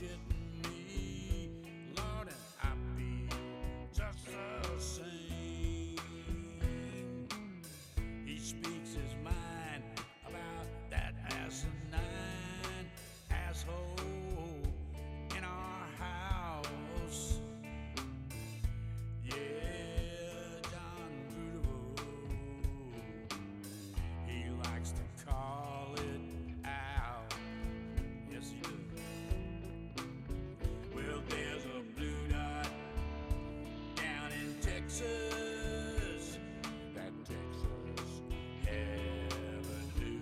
shitting me, Lord, and I feel just the same. He speaks his mind about that asinine asshole in our house. Yeah, John Beautiful, he likes to call it out. Yes, he does. Well, there's a blue dot down in Texas, that Texas Avenue.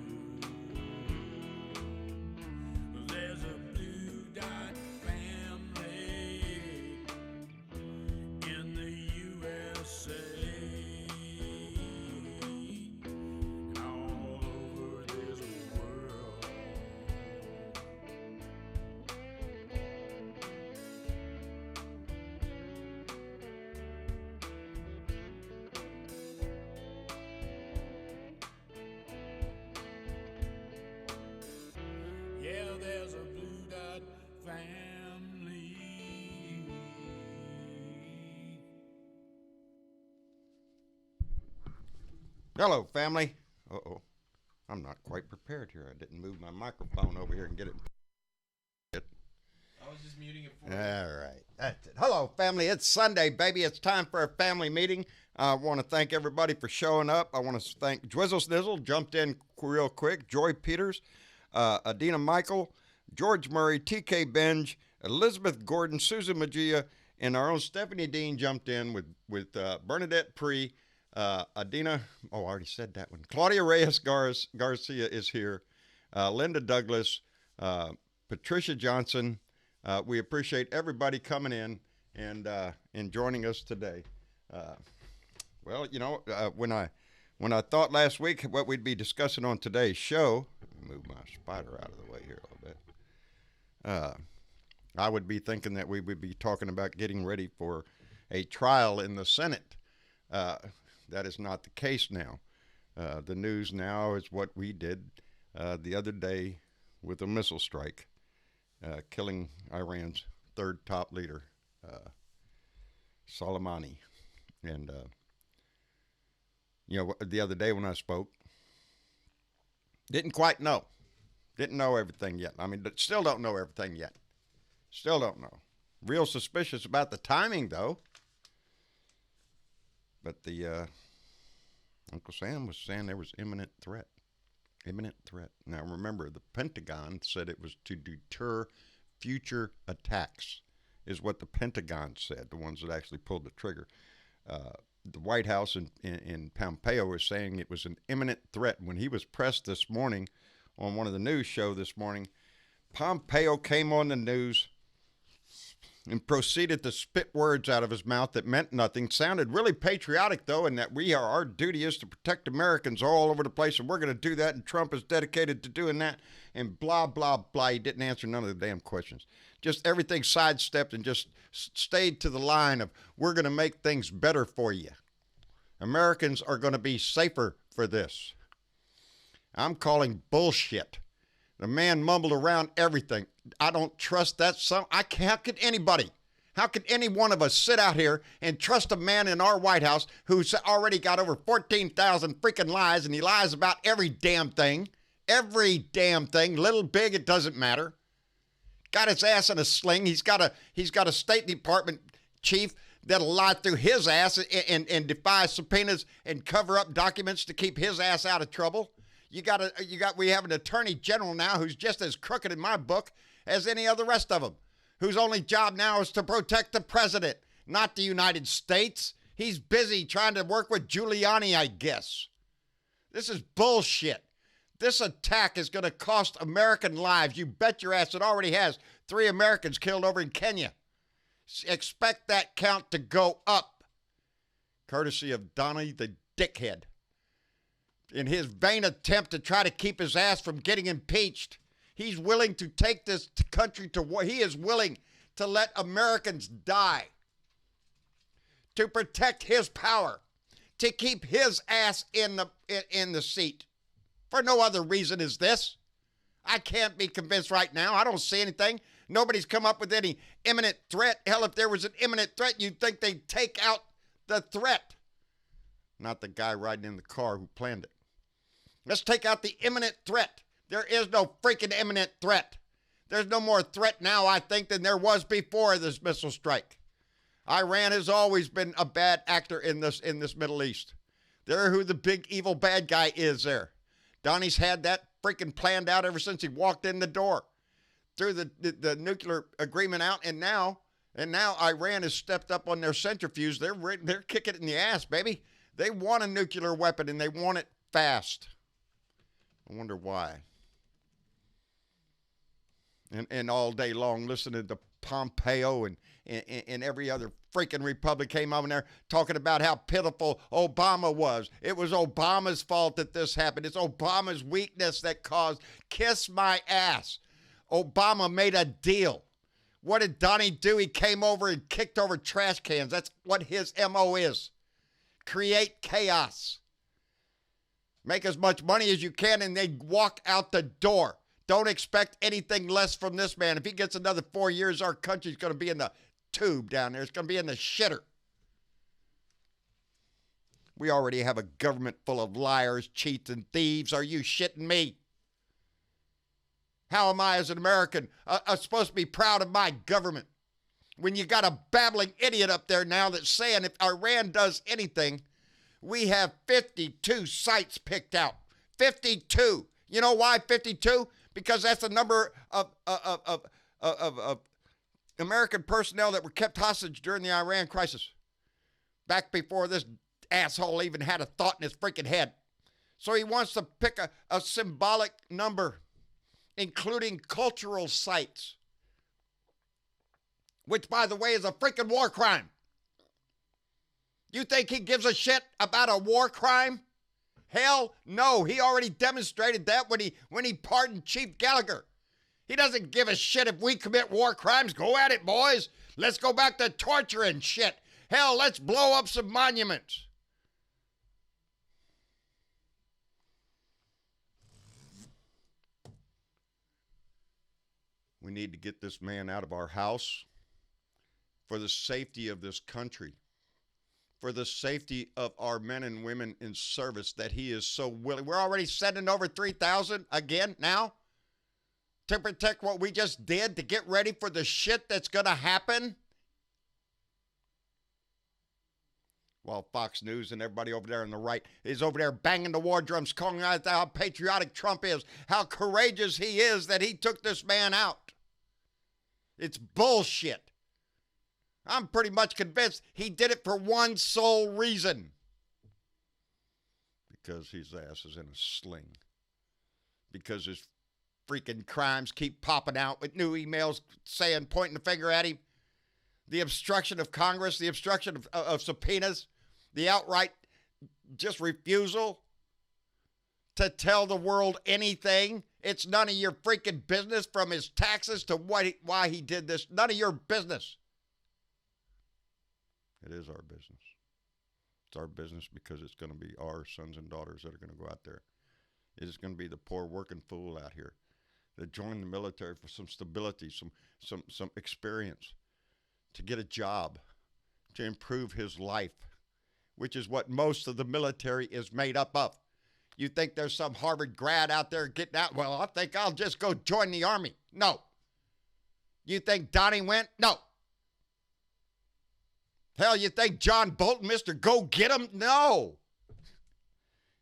Well, there's a blue dot family in the USA. And all over this world. Yeah, there's a blue dot family. Hello, family. Uh-oh. I'm not quite prepared here. I didn't move my microphone over here and get it. I was just muting it for you. All right. That's it. Hello, family. It's Sunday, baby. It's time for a family meeting. I want to thank everybody for showing up. I want to thank Dwizzle Snizzle, jumped in real quick, Joy Peters, Adina Michael, George Murray, TK Benj, Elizabeth Gordon, Susan Magia, and our own Stephanie Dean jumped in with Bernadette Pree, Adina, I already said that one. Claudia Reyes Garcia is here, Linda Douglas, Patricia Johnson. We appreciate everybody coming in and joining us today. Well, you know, when I thought last week what we'd be discussing on today's show, let me move my spider out of the way here a little bit. I would be thinking that we would be talking about getting ready for a trial in the Senate. That is not the case now. The news now is what we did the other day with a missile strike, killing Iran's third top leader, Soleimani. And, you know, the other day when I spoke, didn't quite know. Didn't know everything yet. I mean, still don't know everything yet. Still don't know. Real suspicious about the timing, though. But the Uncle Sam was saying there was imminent threat. Imminent threat. Now, remember, the Pentagon said it was to deter future attacks, is what the Pentagon said, the ones that actually pulled the trigger. The White House in Pompeo was saying it was an imminent threat. When he was pressed this morning on one of the news shows this morning, Pompeo came on the news and proceeded to spit words out of his mouth that meant nothing. Sounded really patriotic, though, and that our duty is to protect Americans all over the place, and we're going to do that, and Trump is dedicated to doing that, and blah, blah, blah. He didn't answer none of the damn questions. Just everything sidestepped and just stayed to the line of, we're going to make things better for you. Americans are going to be safer for this. I'm calling bullshit. The man mumbled around everything. I don't trust that. How could anybody, how could any one of us sit out here and trust a man in our White House who's already got over 14,000 freaking lies, and he lies about every damn thing, little, big, it doesn't matter. Got his ass in a sling. He's got a State Department chief that'll lie through his ass and defy subpoenas and cover up documents to keep his ass out of trouble. We have an attorney general now who's just as crooked in my book as any other rest of them, whose only job now is to protect the president, not the United States. He's busy trying to work with Giuliani, I guess. This is bullshit. This attack is going to cost American lives. You bet your ass it already has. 3 Americans killed over in Kenya. Expect that count to go up, courtesy of Donnie the dickhead. In his vain attempt to try to keep his ass from getting impeached, he's willing to take this country to war. He is willing to let Americans die to protect his power, to keep his ass in the seat. For no other reason is this. I can't be convinced right now. I don't see anything Nobody's come up with any imminent threat. Hell, if there was an imminent threat, you'd think they'd take out the threat, not the guy riding in the car who planned it. Let's take out the imminent threat. There is no freaking imminent threat. There's no more threat now, I think, than there was before this missile strike. Iran has always been a bad actor in this Middle East. They're who the big evil bad guy is there. Donnie's had that freaking planned out ever since he walked in the door. Threw the nuclear agreement out, and now Iran has stepped up on their centrifuge. They're kicking it in the ass, baby. They want a nuclear weapon, and they want it fast. I wonder why. And all day long listening to Pompeo and every other freaking Republic came over there talking about how pitiful Obama was. It was Obama's fault that this happened. It's Obama's weakness that caused. Kiss my ass. Obama made a deal. What did Donnie do? He came over and kicked over trash cans. That's what his MO is. Create chaos. Make as much money as you can, and they walk out the door. Don't expect anything less from this man. If he gets another 4 years, our country's going to be in the tube down there. It's going to be in the shitter. We already have a government full of liars, cheats, and thieves. Are you shitting me? How am I, as an American, supposed to be proud of my government when you got a babbling idiot up there now that's saying if Iran does anything, we have 52 sites picked out. 52. You know why 52? Because that's the number of American personnel that were kept hostage during the Iran crisis, back before this asshole even had a thought in his freaking head. So he wants to pick a symbolic number, including cultural sites, which, by the way, is a freaking war crime. You think he gives a shit about a war crime? Hell no. He already demonstrated that when he pardoned Chief Gallagher. He doesn't give a shit if we commit war crimes. Go at it, boys. Let's go back to torture and shit. Hell, let's blow up some monuments. We need to get this man out of our house for the safety of this country, for the safety of our men and women in service that he is so willing. We're already sending over 3,000 again now to protect what we just did, to get ready for the shit that's going to happen. While Fox News and everybody over there on the right is over there banging the war drums, calling out how patriotic Trump is, how courageous he is that he took this man out. It's bullshit. I'm pretty much convinced he did it for one sole reason. Because his ass is in a sling. Because his freaking crimes keep popping out with new emails saying, pointing the finger at him. The obstruction of Congress, the obstruction of subpoenas, the outright just refusal to tell the world anything. It's none of your freaking business, from his taxes to why he did this. None of your business. It is our business. It's our business because it's going to be our sons and daughters that are going to go out there. It is going to be the poor working fool out here that joined the military for some stability, some experience, to get a job, to improve his life, which is what most of the military is made up of. You think there's some Harvard grad out there getting out? Well, I think I'll just go join the Army. No. You think Donnie went? No. Hell, you think John Bolton, Mr. Go Get 'em? No.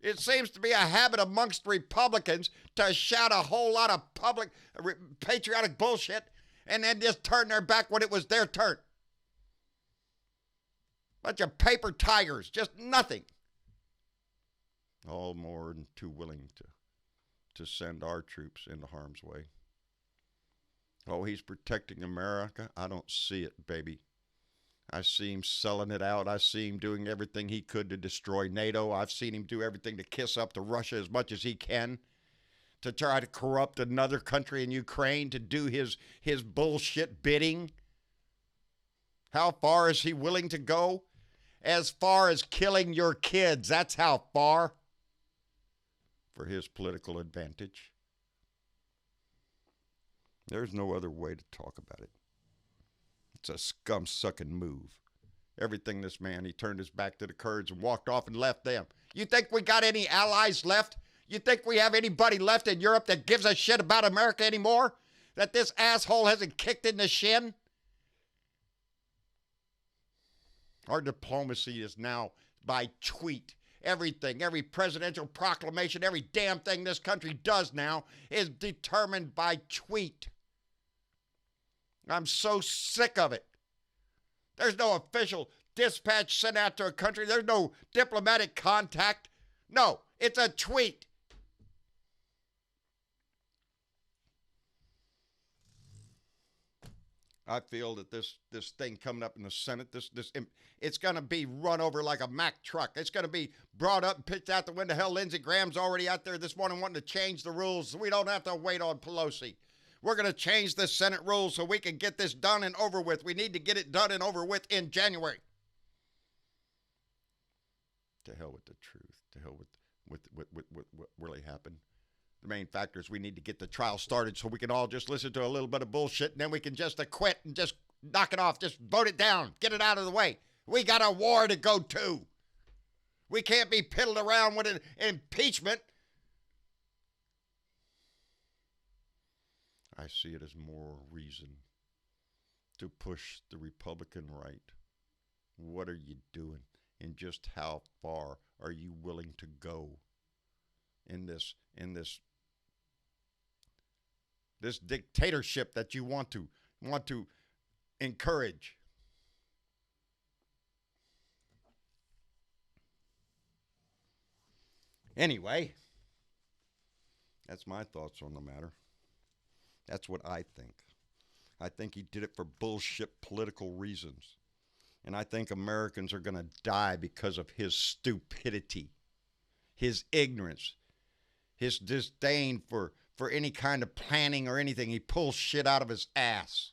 It seems to be a habit amongst Republicans to shout a whole lot of public patriotic bullshit and then just turn their back when it was their turn. Bunch of paper tigers, just nothing. All more than too willing to send our troops into harm's way. Oh, he's protecting America? I don't see it, baby. I see him selling it out. I see him doing everything he could to destroy NATO. I've seen him do everything to kiss up to Russia as much as he can, to try to corrupt another country in Ukraine, to do his bullshit bidding. How far is he willing to go? As far as killing your kids. That's how far. For his political advantage. There's no other way to talk about it. It's a scum-sucking move. Everything this man, he turned his back to the Kurds and walked off and left them. You think we got any allies left? You think we have anybody left in Europe that gives a shit about America anymore? That this asshole hasn't kicked in the shin? Our diplomacy is now by tweet. Everything, every presidential proclamation, every damn thing this country does now is determined by tweet. I'm so sick of it. There's no official dispatch sent out to a country. There's no diplomatic contact. No, it's a tweet. I feel that this thing coming up in the Senate, it's going to be run over like a Mack truck. It's going to be brought up and pitched out the window. Hell, Lindsey Graham's already out there this morning wanting to change the rules so we don't have to wait on Pelosi. We're going to change the Senate rules so we can get this done and over with. We need to get it done and over with in January. To hell with the truth. To hell with what really happened. The main factor is we need to get the trial started so we can all just listen to a little bit of bullshit and then we can just acquit and just knock it off. Just vote it down. Get it out of the way. We got a war to go to. We can't be piddled around with an impeachment. I see it as more reason to push the Republican right. What are you doing? And just how far are you willing to go in this dictatorship that you want to encourage? Anyway, that's my thoughts on the matter. That's what I think. I think he did it for bullshit political reasons. And I think Americans are going to die because of his stupidity, his ignorance, his disdain for any kind of planning or anything. He pulls shit out of his ass.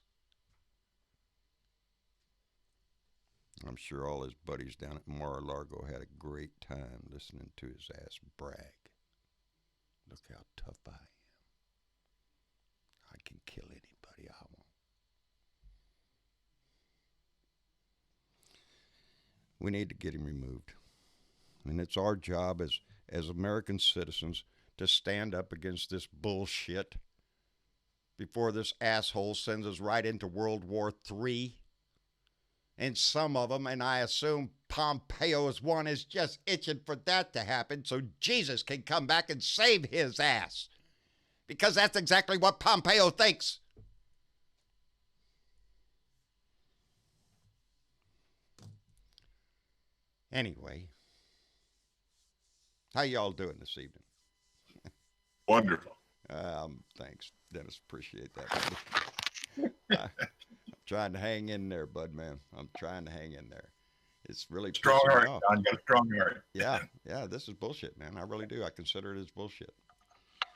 I'm sure all his buddies down at Mar-a-Lago had a great time listening to his ass brag. Look how tough I am. I can kill anybody I want. We need to get him removed. And it's our job as American citizens to stand up against this bullshit before this asshole sends us right into World War III. And some of them, and I assume Pompeo is one, is just itching for that to happen so Jesus can come back and save his ass. Because that's exactly what Pompeo thinks. Anyway, how y'all doing this evening? Wonderful. Thanks, Dennis. Appreciate that. I'm trying to hang in there, bud, man. I'm trying to hang in there. It's really strong pissing me heart. off. John, you got a strong heart. Yeah. This is bullshit, man. I really do. I consider it as bullshit.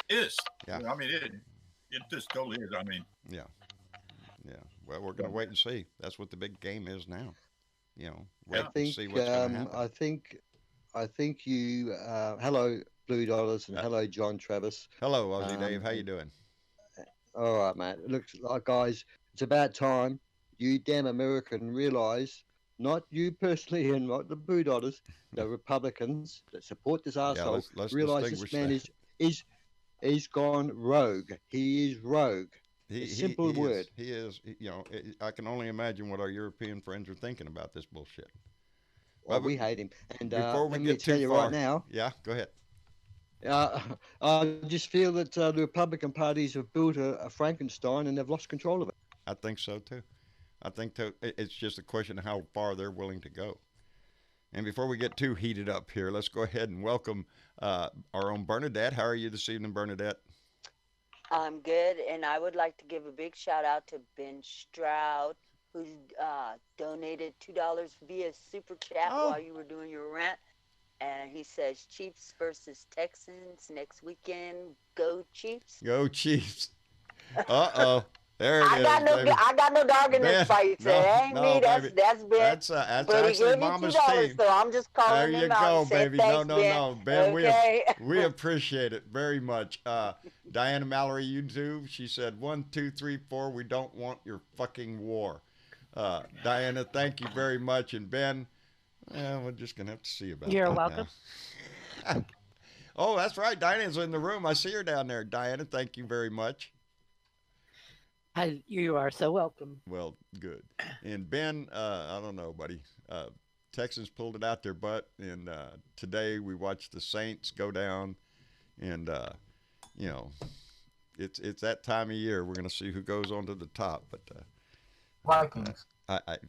It is. Yeah. I mean, it just totally is. I mean. Yeah. Well, we're gonna wait and see. That's what the big game is now. You know, wait and see what's gonna happen. I think you. Hello, Blue Dollars, and hello, John Travis. Hello, Aussie Dave. How you doing? All right, man. It looks like, guys, it's about time you damn American realize, not you personally and not the Blue Dollars, the Republicans that support this arsehole, let's realize this man is gone rogue. He is rogue. Simple word. He is. I can only imagine what our European friends are thinking about this bullshit. Well, we hate him. And before we let get me tell too you far, right now. Yeah, go ahead. I just feel that the Republican parties have built a Frankenstein and they've lost control of it. I think so too. I think it's just a question of how far they're willing to go. And before we get too heated up here, let's go ahead and welcome our own Bernadette. How are you this evening, Bernadette? I'm good, and I would like to give a big shout out to Ben Stroud, who donated $2 via Super Chat while you were doing your rant. And he says Chiefs versus Texans next weekend. Go Chiefs. Go Chiefs. Uh-oh. There it is, baby. I got no dog in this fight. So it ain't me. That's Ben. That's actually Mama's team. So I'm just calling him out. There you go, baby. Thanks, no, Ben. Okay. We appreciate it very much. Diana Mallory, YouTube, she said 1, 2, 3, 4. We don't want your fucking war. Diana, thank you very much. And Ben, we're just gonna have to see about You're that welcome. now. Oh, that's right. Diana's in the room. I see her down there. Diana, thank you very much. You are so welcome. Well, good. And Ben, I don't know, buddy. Texans pulled it out their butt, and today we watched the Saints go down, and you know, it's that time of year. We're gonna see who goes on to the top. But Vikings.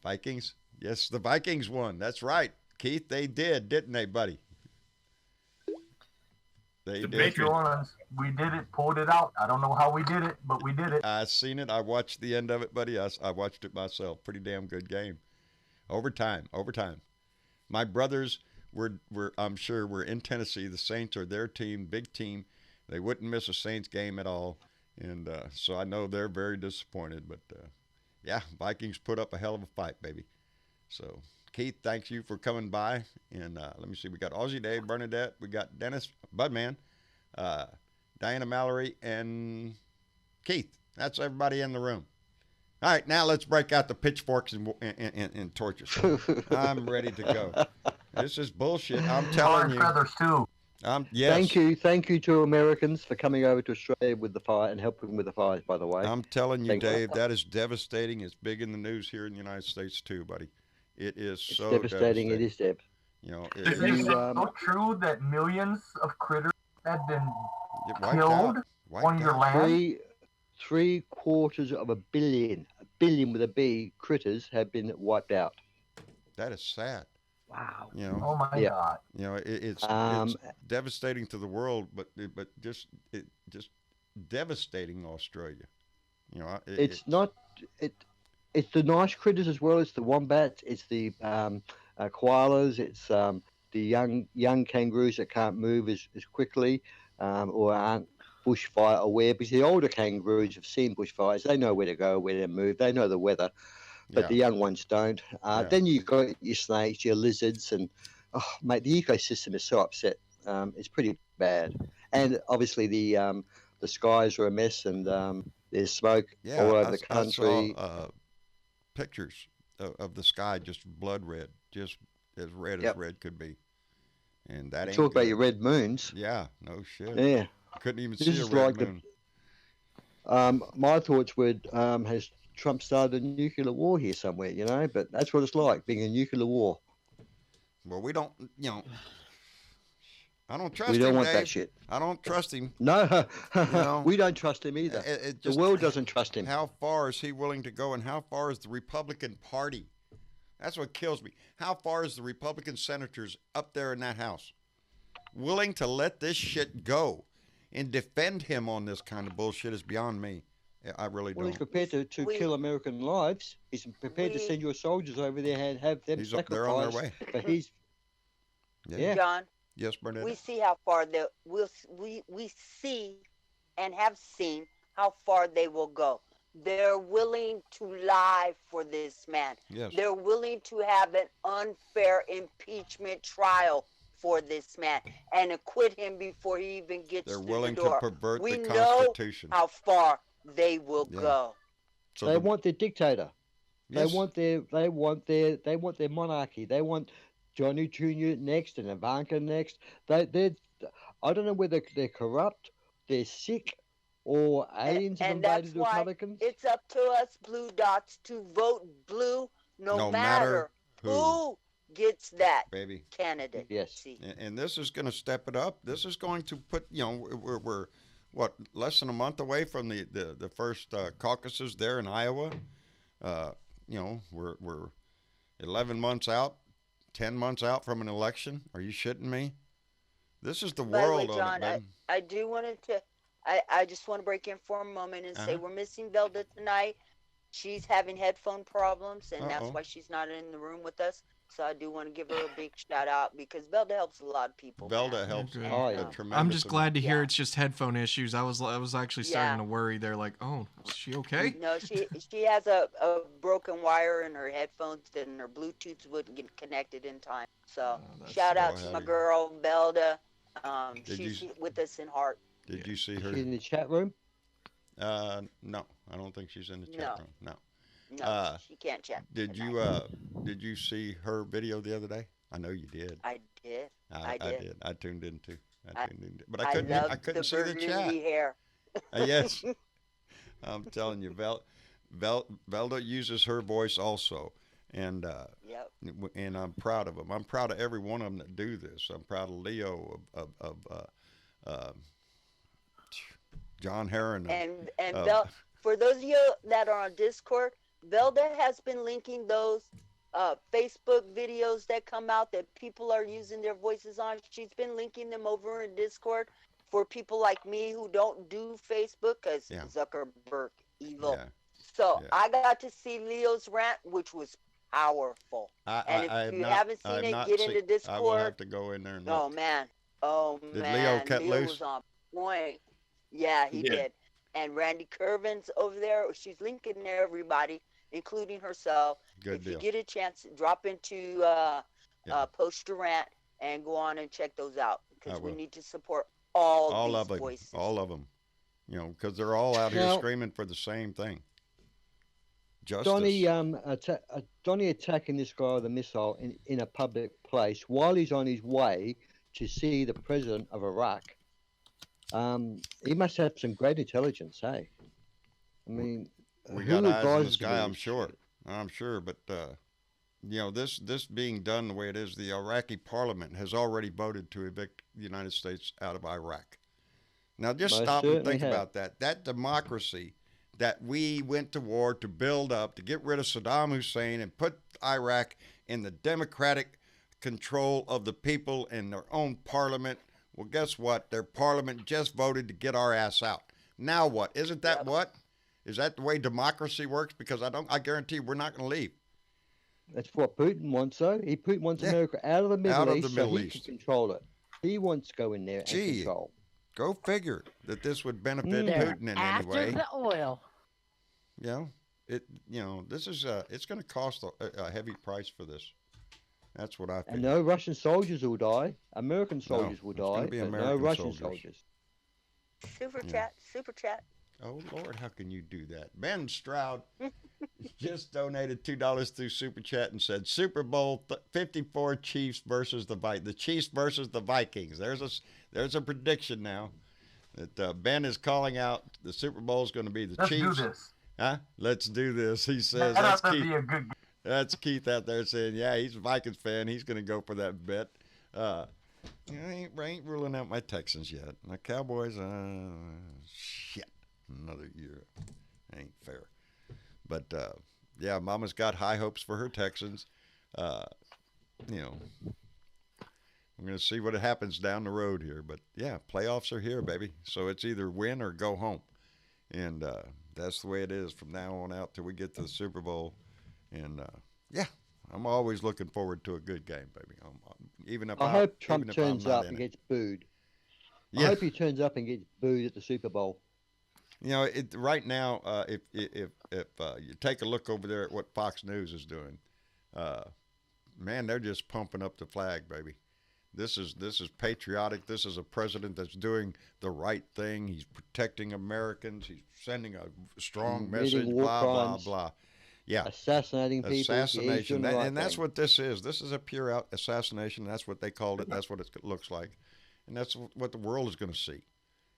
Vikings. Yes, the Vikings won. That's right, Keith. They did, didn't they, buddy? They The did. Patriots- New Orleans. We did it. Pulled it out. I don't know how we did it, but we did it. I seen it. I watched the end of it, buddy. I watched it myself. Pretty damn good game. Overtime. My brothers were I'm sure were in Tennessee. The Saints are their team, big team. They wouldn't miss a Saints game at all, and so I know they're very disappointed. But yeah, Vikings put up a hell of a fight, baby. So Keith, thanks you for coming by. And let me see, we got Aussie Dave, Bernadette, we got Dennis, Budman, Diana Mallory, and Keith. That's everybody in the room. All right, now let's break out the pitchforks and torches. I'm ready to go. This is bullshit. I'm telling Tar you. feathers too. Yes. Thank you to Americans for coming over to Australia with the fire and helping with the fires. By the way, I'm telling you, Thank you. Dave, that is devastating. It's big in the news here in the United States too, buddy. It is it's so devastating. It is, Deb. You know, Is it it You, so true that millions of critters had been wiped killed out. on your land? Three quarters of a billion with a B, critters have been wiped out. That is sad. Wow. You know, Oh my Yeah. God! you know, it's devastating to the world, but just devastating Australia. You know, It's the nice critters as well. It's the wombats. It's the koalas. It's the young kangaroos that can't move as quickly or aren't bushfire aware. Because the older kangaroos have seen bushfires. They know where to go, where to move. They know the weather, but Yeah. the young ones don't. Yeah. Then you've got your snakes, your lizards, and mate, the ecosystem is so upset. It's pretty bad. And obviously the skies are a mess, and there's smoke Yeah, all over I the country. saw pictures of the sky just blood red, just as red as Yep. red could be. And that ain't Talk about good. your red moons. Yeah, no shit. Yeah. Couldn't even This see a is red like moon. My thoughts were, has Trump started a nuclear war here somewhere, you know? But that's what it's like, being a nuclear war. Well, we don't, you know, I don't trust We him, don't want Dave. that shit. I don't trust him. No, know, we don't trust him either. It The just- world doesn't trust him. How far is he willing to go, and how far is the Republican Party? That's what kills me. How far is the Republican senators up there in that House willing to let this shit go and defend him on this kind of bullshit is beyond me. I really Well, he's don't. prepared to kill American lives. He's prepared to send your soldiers over there and have them He's up there on their sacrificed. way. But he's yeah. John, Yes, Bernadette. we see how far we see and have seen how far they will go. They're willing to lie for this man. Yes. They're willing to have an unfair impeachment trial for this man and acquit him before he even gets They're through willing the to door. pervert We the know Constitution. how far they will Yeah. go. So They the- want their dictator. yes, They want their monarchy. They want Johnny Jr. next and Ivanka next. I don't know whether they're corrupt, they're sick, or aliens have And that's invaded the why Republicans. it's up to us blue dots to vote blue no matter who gets that baby. candidate. Yes. And this is going to step it up. This is going to put, you know, we're what, less than a month away from the first caucuses there in Iowa. You know, we're 11 months out, 10 months out from an election. Are you shitting me? This is the By the way, world on John, it, man. I do wanted to. I just want to break in for a moment and say Uh-huh. we're missing Velda tonight. She's having headphone problems, and that's Uh-oh. why she's not in the room with us. So I do want to give her a big shout out because Velda helps a lot of people. Velda man. helps Okay. Oh, a yeah. tremendous I'm just glad to hear Yeah. it's just headphone issues. I was actually starting Yeah. to worry there, like, oh, is she okay? No, she has a broken wire in her headphones, and her Bluetooth wouldn't get connected in time. So Oh, that's shout so out to my heavy. girl Velda. Did She's you- with us in heart. Did you see Is her? she in the chat room? No, I don't think she's in the chat No. room. No. No, she can't chat. Did tonight. you see her video the other day? I know you did. I did. I did. did. I tuned in too. I- tuned in, but I love I couldn't the see the burgundy chat. hair. Yes, I'm telling you, Velda uses her voice also, and Yep. and I'm proud of them. I'm proud of every one of them that do this. I'm proud of Leo, of John Heron. And Uh, for those of you that are on Discord, Velda has been linking those Facebook videos that come out that people are using their voices on. She's been linking them over in Discord for people like me who don't do Facebook because Yeah. Zuckerberg evil. Yeah. So Yeah. I got to see Leo's rant, which was powerful. And if have you not, haven't I seen have it, not get seen- into Discord. I will have to go in there and Oh look. man. Oh Did man. Leo cut Leo loose? was on point. Yeah, he He did. did. And Randy Curvin's over there. She's linking everybody, including herself. Good If deal. you get a chance, drop into Yeah. Post a Rant and go on and check those out because we will. need to support all All these of them. voices. All of them. You know, because they're all out here Now- screaming for the same thing. Justice. Donnie attacking this guy with a missile in a public place while he's on his way to see the president of Iraq. He must have some great intelligence, hey? I mean, We who got eyes in the advises sky, him I'm this sure. shit? I'm sure, but you know, this being done the way it is, the Iraqi parliament has already voted to evict the United States out of Iraq. Now, just Most stop and certainly think have. about that. That democracy that we went to war to build up, to get rid of Saddam Hussein and put Iraq in the democratic control of the people in their own parliament. Well, guess what? Their parliament just voted to get our ass out. Now what? Isn't that Yep. what? Is that the way democracy works? Because I guarantee we're not going to leave. That's what Putin wants, though. Putin wants Yeah. America out of the Middle Out of East the so Middle he East. can control it. He wants to go in there and Gee. control. Go figure that this would benefit They're Putin in any after way. the oil. You know, this is it's going to cost a heavy price for this. That's what I And feel. no Russian soldiers will die. American soldiers will it's gonna die, be but no American Russian soldiers. Super Yeah. chat, super chat. Oh Lord, how can you do that? Ben Stroud just donated $2 through Super Chat and said Super Bowl 54 Chiefs versus the Chiefs versus the Vikings. There's a prediction now that Ben is calling out. The Super Bowl is going to be the Let's Chiefs. do this. Huh? Let's do this. He says That that's ought to Keith. be a good. That's Keith out there saying, yeah, he's a Vikings fan. He's going to go for that bet. I ain't ruling out my Texans yet. My Cowboys, shit, another year. Ain't fair. But, yeah, Mama's got high hopes for her Texans. You know, I'm going to see what happens down the road here. But, yeah, playoffs are here, baby. So it's either win or go home. And that's the way it is from now on out till we get to the Super Bowl. And, yeah, I'm always looking forward to a good game, baby. Even if I hope Trump even if I'm turns not up in and it. gets booed. I Yeah. hope he turns up and gets booed at the Super Bowl. You know, right now, if you take a look over there at what Fox News is doing, man, they're just pumping up the flag, baby. This is patriotic. This is a president that's doing the right thing. He's protecting Americans. He's sending a strong Committing message. war Blah blah crimes. blah. Yeah, Assassinating people. assassination. Yeah, he's doing the right And that's thing. what this is. This is a pure out assassination. That's what they called it. That's what it looks like, and that's what the world is going to see.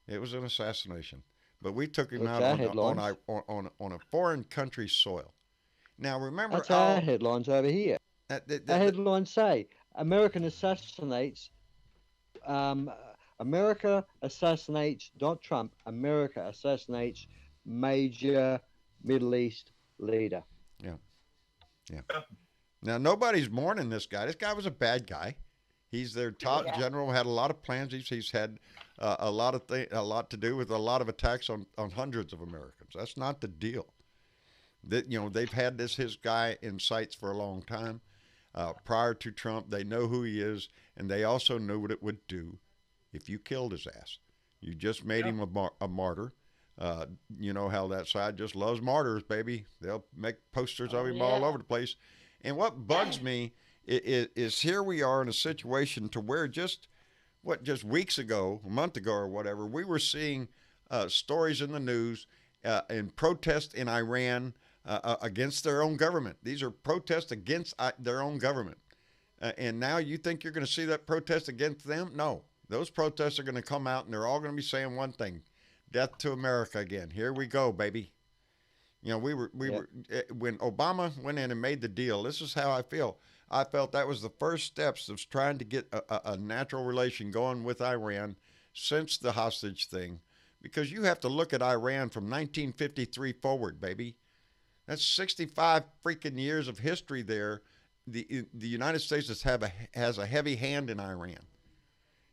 It was an assassination, but we took him That's out our on headlines. a foreign country's soil. Now remember, That's our headlines over here. Our headlines say American assassinates. America assassinates not Trump. America assassinates major Middle East leader. Now nobody's mourning this guy. This guy was a bad guy. He's their top Yeah. general. Had a lot of plans. He's had a lot to do with a lot of attacks on hundreds of Americans. That's not the deal. They've had his guy in sights for a long time. Prior to Trump, they know who he is, and they also know what it would do if you killed his ass. You just made him a martyr. You know how that side just loves martyrs, baby. They'll make posters of him all over the place. And what bugs me is here we are in a situation to where just just weeks ago, a month ago or whatever, we were seeing stories in the news in protest in Iran against their own government. These are protests against their own government. And now you think you're going to see that protest against them? No. Those protests are going to come out and they're all going to be saying one thing: death to America again. Here we go, baby. You know, we were when Obama went in and made the deal. This is how I feel. I felt that was the first steps of trying to get a natural relation going with Iran since the hostage thing, because you have to look at Iran from 1953 forward, baby. That's 65 freaking years of history there. The United States has a heavy hand in Iran,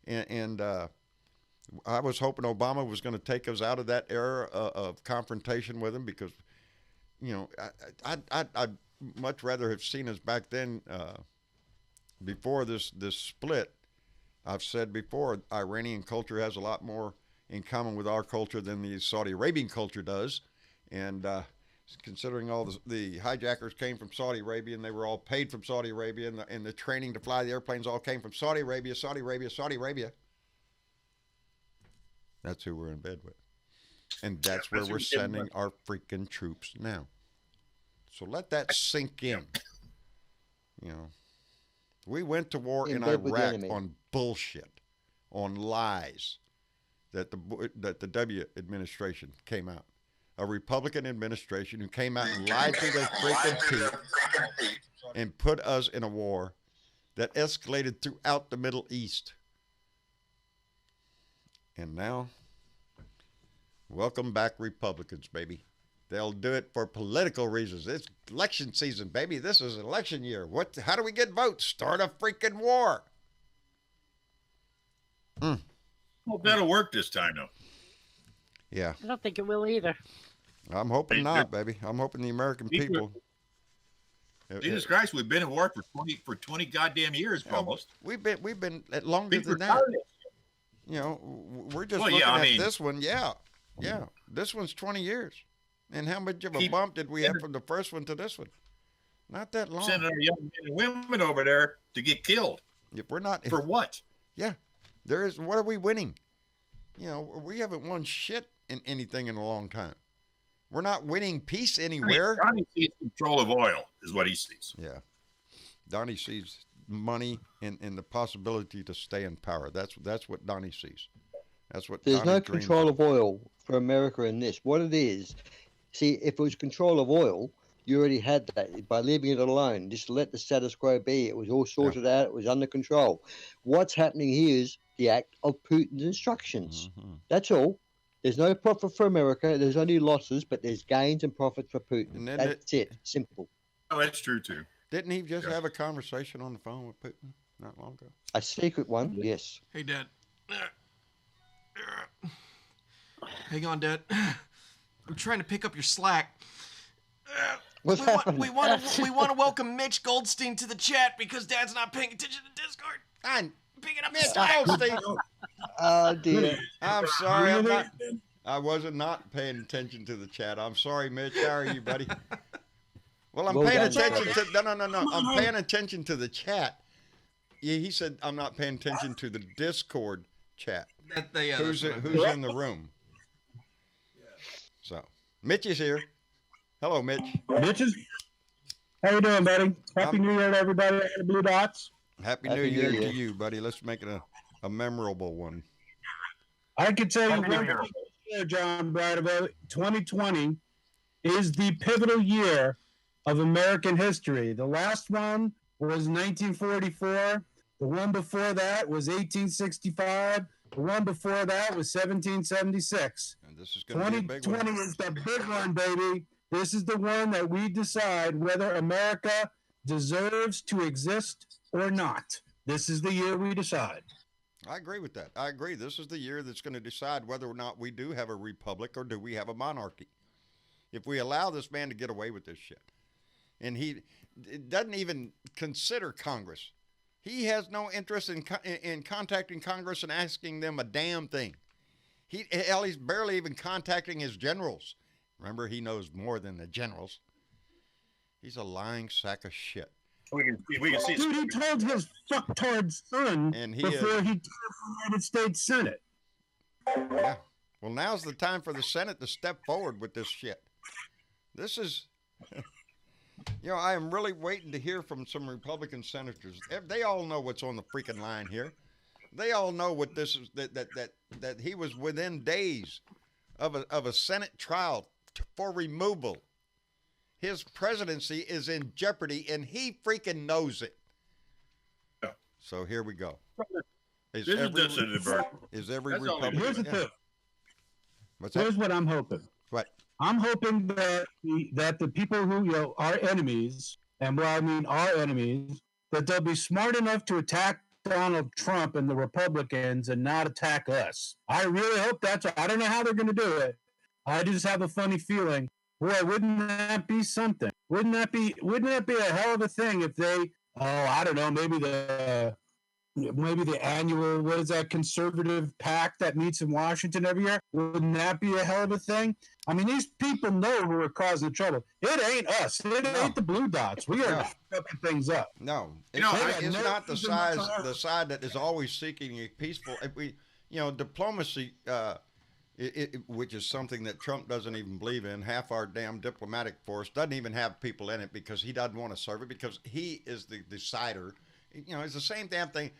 and I was hoping Obama was going to take us out of that era of confrontation with him, because, you know, I'd much rather have seen us back then before this split. I've said before, Iranian culture has a lot more in common with our culture than the Saudi Arabian culture does, and considering all the hijackers came from Saudi Arabia, and they were all paid from Saudi Arabia, and the training to fly the airplanes all came from Saudi Arabia. That's who we're in bed with. And that's where we're sending our freaking troops now. So let that sink in. You know, we went to war in Iraq on bullshit, on lies that the W administration came out. A Republican administration who came out and lied to their freaking teeth and put us in a war that escalated throughout the Middle East. And now, welcome back, Republicans, baby. They'll do it for political reasons. It's election season, baby. This is election year. How do we get votes? Start a freaking war. Well, that'll work this time, though. Yeah. I don't think it will either. I'm hoping not, baby. I'm hoping the American people. Jesus Christ, we've been in war for 20 goddamn years almost. We've been longer than that. You know, we're just looking at this one. Yeah. This one's 20 years. And how much of a bump did we have from the first one to this one? Not that long. Sending our young men and women over there to get killed. If we're not for what? Yeah, what are we winning? You know, we haven't won shit in anything in a long time. We're not winning peace anywhere. Donnie sees control of oil, is what he sees. Yeah, Donnie sees money and the possibility to stay in power. That's what Donnie sees. That's what. There's Donnie no dreams control of. of oil for America in this. What it is, see, if it was control of oil, you already had that by leaving it alone. Just let the status quo be. It was all sorted out. It was under control. What's happening here is the act of Putin's instructions. Mm-hmm. That's all. There's no profit for America. There's only losses, but there's gains and profit for Putin. That's it. Simple. Oh, that's true, too. Didn't he just have a conversation on the phone with Putin not long ago? A secret one, yes. Hey, Dad. Hang on, Dad. I'm trying to pick up your slack. We want to welcome Mitch Goldstein to the chat because Dad's not paying attention to Discord. I'm picking up Mitch slack. Goldstein. Oh dear. I'm sorry. I wasn't not paying attention to the chat. I'm sorry, Mitch. How are you, buddy? Well, I'm paying attention to no. I'm paying attention to the chat. Yeah, he said I'm not paying attention to the Discord chat. Who's in the room? So, Mitch is here. Hello, Mitch. Mitch is. How you doing, buddy? Happy New Year to everybody at the Blue Dots. Happy New Year to you, buddy. Let's make it a memorable one. I can tell you one thing, John Bradabo, 2020 is the pivotal year of American history. The last one was 1944. The one before that was 1865. The one before that was 1776. And this is going to be a big one. 2020 is the big one, baby. This is the one that we decide whether America deserves to exist or not. This is the year we decide. I agree with that. I agree. This is the year that's going to decide whether or not we do have a republic or do we have a monarchy. If we allow this man to get away with this shit, and he doesn't even consider Congress. He has no interest in contacting Congress and asking them a damn thing. He's barely even contacting his generals. Remember, he knows more than the generals. He's a lying sack of shit. We can see. Dude, he told his fucktard son And he before he took the United States Senate. Yeah. Well, now's the time for the Senate to step forward with this shit. This is, I am really waiting to hear from some Republican senators. They all know what's on the freaking line here. They all know what this is. That he was within days of a Senate trial for removal. His presidency is in jeopardy, and he freaking knows it. Yeah. So here we go. Is This every is the That's all Republican? Here's the thing. What's that? Here's what I'm hoping. What? I'm hoping that the people who are enemies, and what I mean our enemies, that they'll be smart enough to attack Donald Trump and the Republicans and not attack us. I really hope that's. I don't know how they're going to do it. I just have a funny feeling. Boy, wouldn't that be something? Wouldn't that be a hell of a thing if they? Oh, I don't know. Maybe the annual, what is that, conservative pact that meets in Washington every year? Wouldn't that be a hell of a thing? I mean, these people know who are causing trouble. It ain't us. It ain't the Blue Dots. We are fucking things up. No, it's no not the reason side whatsoever. the side that is always seeking a peaceful. Diplomacy, which is something that Trump doesn't even believe in. Half our damn diplomatic force doesn't even have people in it because he doesn't want to serve it because he is the decider. It's the same damn thing.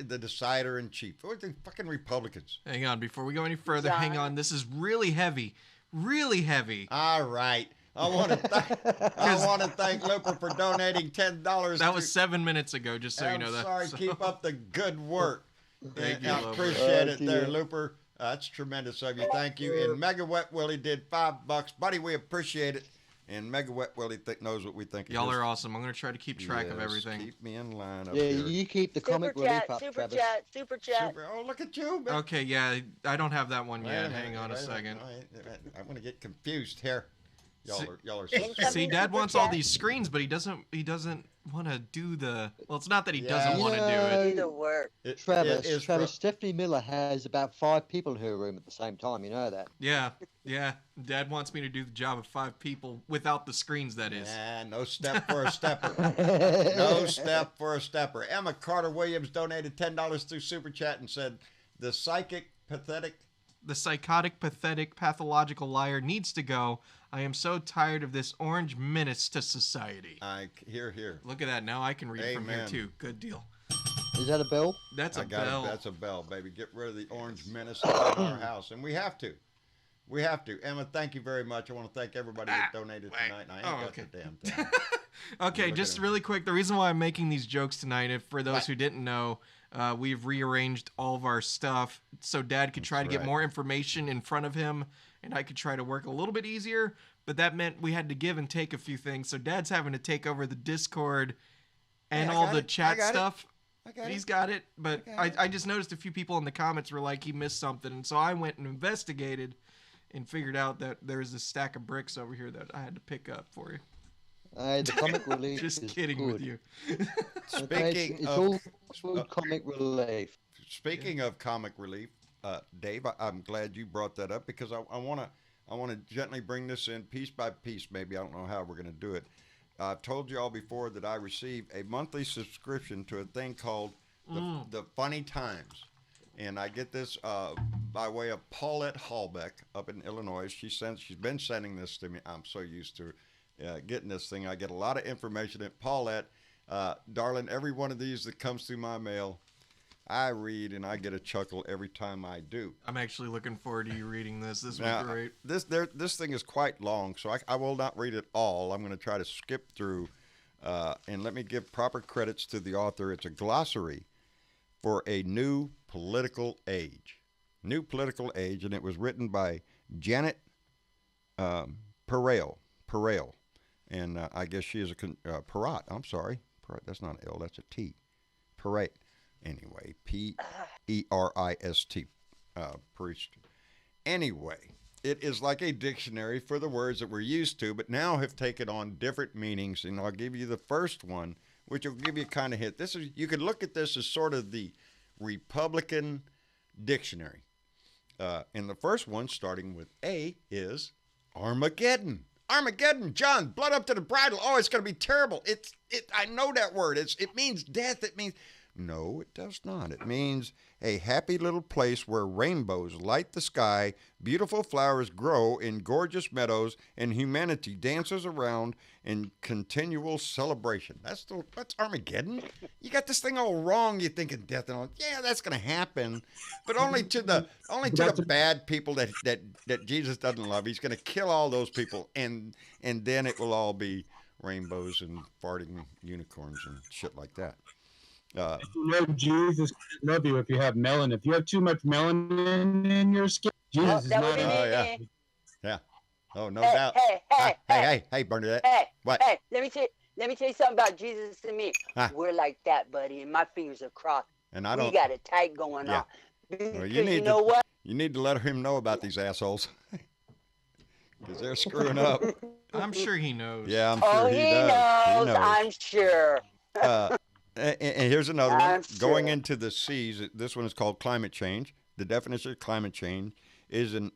The decider in chief. Or the fucking Republicans. Hang on, before we go any further, hang on. This is really heavy. Really heavy. All right. I want to thank Looper for donating $10. That was 7 minutes ago, just so you know that. Sorry, keep up the good work. Thank you, I Looper. appreciate it there, Looper. That's tremendous of you. Thank you. And Mega Wet Willie did $5. Buddy, we appreciate it. And Mega Wet Willie knows what we think. Y'all are awesome. I'm going to try to keep track of everything. Keep me in line up Yeah, here. you keep the comic relief up, super Travis. Super chat. Oh, look at you. Man. Okay, yeah, I don't have that one Wait yet. a minute, Hang on a wait second. minute. I'm going to get confused here. Y'all are Incoming See, Dad super wants all chat. these screens, but he doesn't want to do the. Well, it's not that he Yeah. doesn't want to do it. Do the work. Travis, Stephanie Miller has about 5 people in her room at the same time. You know that. Yeah. Dad wants me to do the job of 5 people without the screens. That is. Nah, no step for a stepper. No step for a stepper. Emma Carter Williams donated $10 through Super Chat and said, "The psychotic, pathetic, pathological liar needs to go. I am so tired of this orange menace to society." Here. Look at that. Now I can read it from here Amen. too. Good deal. Is that a bell? That's a I got bell. it. That's a bell, baby. Get rid of the orange menace in our house, and we have to. Emma, thank you very much. I want to thank everybody that donated tonight. And I ain't got the damn thing. Okay, Look just at him. really quick. The reason why I'm making these jokes tonight, if for those who didn't know, we've rearranged all of our stuff so Dad could try to get right. more information in front of him, and I could try to work a little bit easier. But that meant we had to give and take a few things. So Dad's having to take over the Discord and Hey, I all got the it. I chat got it. stuff. He's got it, but I just noticed a few people in the comments were like he missed something, and so I went and investigated and figured out that there's a stack of bricks over here that I had to pick up for you. The comic relief Just is kidding good. with you. Speaking It's of all good comic relief. Speaking of comic relief, Dave, I'm glad you brought that up because I want to gently bring this in piece by piece. Maybe I don't know how we're going to do it. I've told you all before that I receive a monthly subscription to a thing called the Funny Times, and I get this by way of Paulette Hallbeck up in Illinois. She's been sending this to me. I'm so used to getting this thing. I get a lot of information at Paulette. Darling, every one of these that comes through my mail, I read and I get a chuckle every time I do. I'm actually looking forward to you reading this. This Now, was great. This thing is quite long, so I will not read it all. I'm going to try to skip through, and let me give proper credits to the author. It's a glossary for a new political age. New political age, and it was written by Janet Perel. And I guess she is a Perrott. I'm sorry. Perrott, that's not an L, that's a T. Perrett. Anyway, P-E-R-I-S-T. Priest. Anyway, it is like a dictionary for the words that we're used to, but now have taken on different meanings. And I'll give you the first one, which will give you a kind of hint. You could look at this as sort of the Republican dictionary. And the first one, starting with A, is Armageddon. Armageddon, John, blood up to the bridle. Oh, it's going to be terrible. I know that word. It means death. It means, no, it does not. It means a happy little place where rainbows light the sky, beautiful flowers grow in gorgeous meadows, and humanity dances around in continual celebration. That's Armageddon. You got this thing all wrong. You're thinking death and all. Yeah, that's going to happen, but only to the bad people that Jesus doesn't love. He's going to kill all those people, and then it will all be rainbows and farting unicorns and shit like that. Jesus love you if you have melanin. If you have too much melanin in your skin, Jesus is not. Oh yeah, yeah. Oh no doubt. Hey, Bernadette. What? Hey, let me tell you something about Jesus and me. Huh? We're like that, buddy, and my fingers are crossed. And I don't. We got it tight going on. Well, You know what? You need to let him know about these assholes, because they're screwing up. I'm sure he knows. Yeah, I'm sure he does. Knows. I'm sure. And here's another one. I'm Going sure. into the seas, this one is called climate change. The definition of climate change is an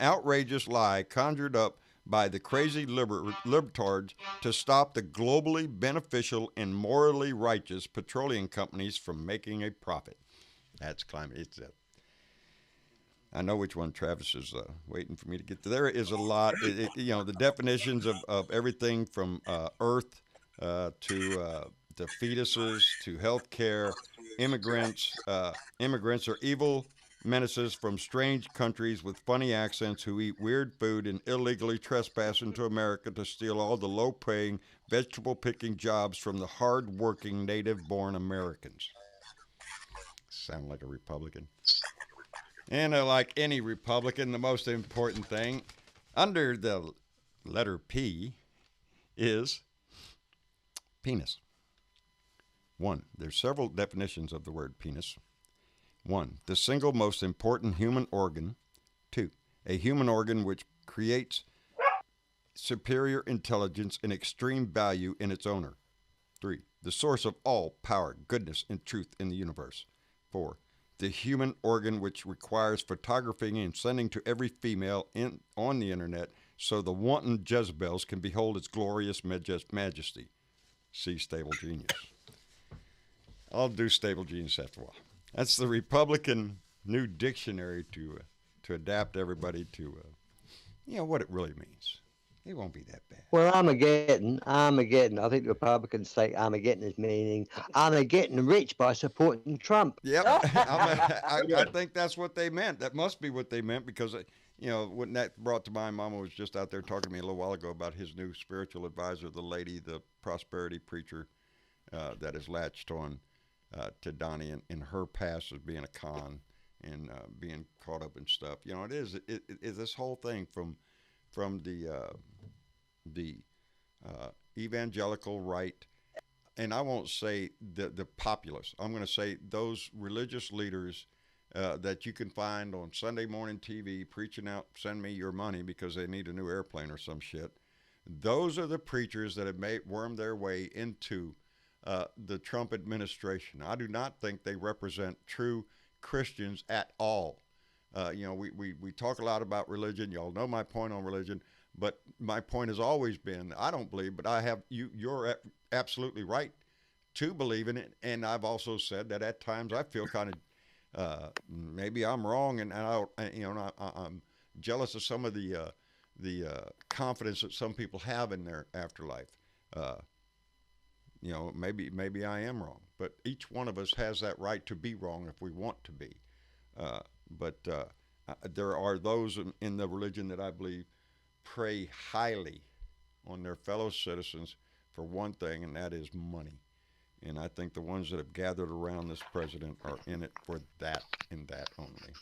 outrageous lie conjured up by the crazy libertards to stop the globally beneficial and morally righteous petroleum companies from making a profit. That's climate. I know which one Travis is waiting for me to get to. There is a lot. The definitions of everything from Earth to fetuses, to healthcare, immigrants. Immigrants are evil menaces from strange countries with funny accents who eat weird food and illegally trespass into America to steal all the low-paying, vegetable-picking jobs from the hard-working, native-born Americans. Sound like a Republican. And like any Republican, the most important thing under the letter P is penis. 1. There's several definitions of the word penis. 1. The single most important human organ. 2. A human organ which creates superior intelligence and extreme value in its owner. 3. The source of all power, goodness, and truth in the universe. 4. The human organ which requires photographing and sending to every female on the internet so the wanton Jezebels can behold its glorious majesty. See Stable Genius. I'll do Stable Genius after a while. That's the Republican new dictionary to adapt everybody to, what it really means. It won't be that bad. Well, Armageddon. I think the Republicans say Armageddon is meaning I'm getting rich by supporting Trump. Yep. I think that's what they meant. That must be what they meant because, when that brought to mind, Mama was just out there talking to me a little while ago about his new spiritual advisor, the lady, the prosperity preacher that is latched on to Donnie and her past as being a con and being caught up in stuff. It is this whole thing from the evangelical right, and I won't say the populace. I'm going to say those religious leaders that you can find on Sunday morning TV preaching out, send me your money because they need a new airplane or some shit. Those are the preachers that have wormed their way into the Trump administration. I do not think they represent true Christians at all. We talk a lot about religion. Y'all know my point on religion, but my point has always been, I don't believe, but I have you're absolutely right to believe in it. And I've also said that at times I feel kind of maybe I'm wrong, and I'm jealous of some of the confidence that some people have in their afterlife. Maybe I am wrong, but each one of us has that right to be wrong if we want to be. But there are those in the religion that I believe prey highly on their fellow citizens for one thing, and that is money. And I think the ones that have gathered around this president are in it for that and that only.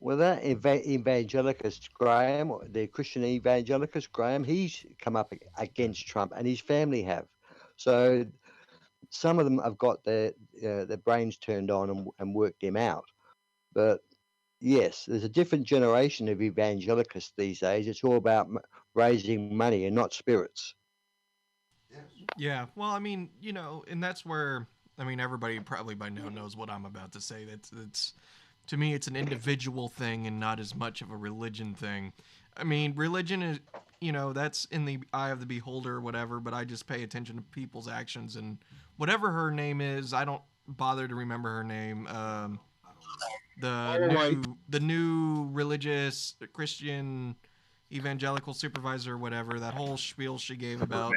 Well, that evangelicus Graham, the Christian evangelicus Graham, he's come up against Trump, and his family have. So some of them have got their brains turned on and worked him out. But yes, there's a different generation of evangelicals these days. It's all about raising money and not spirits. Yeah, well, I mean, and that's where, everybody probably by now knows what I'm about to say. That's to me, it's an individual thing and not as much of a religion thing. I mean, religion is, that's in the eye of the beholder or whatever, but I just pay attention to people's actions, and whatever her name is, I don't bother to remember her name. The new religious Christian evangelical supervisor or whatever, that whole spiel she gave about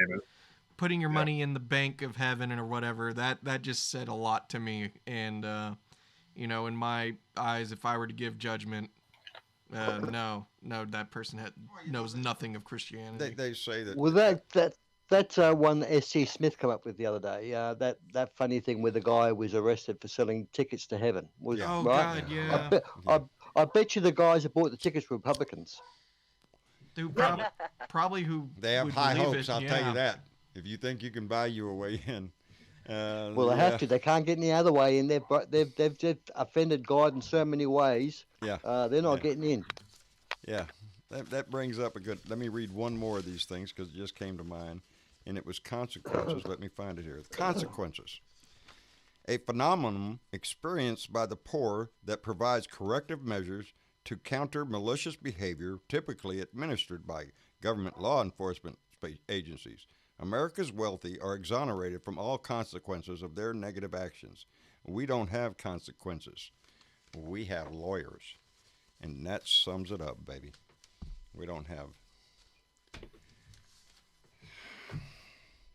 putting your money in the bank of heaven or whatever, that just said a lot to me. And, in my eyes, if I were to give judgment, no, that person knows nothing of Christianity. They say that. Well, that's one S.C. Smith come up with the other day. That funny thing where the guy was arrested for selling tickets to heaven. Was, Oh, right? God, yeah. I bet you the guys that bought the tickets were Republicans. Dude, probably who They have would high believe hopes, it, I'll yeah. tell you that. If you think you can buy your way in. Well, they have to. They can't get any other way in. They've offended God in so many ways. Yeah. They're not getting in. Yeah. That brings up a good. Let me read one more of these things because it just came to mind. And it was consequences. Let me find it here. Consequences. A phenomenon experienced by the poor that provides corrective measures to counter malicious behavior typically administered by government law enforcement agencies. America's wealthy are exonerated from all consequences of their negative actions. We don't have consequences. We have lawyers. And that sums it up, baby. We don't have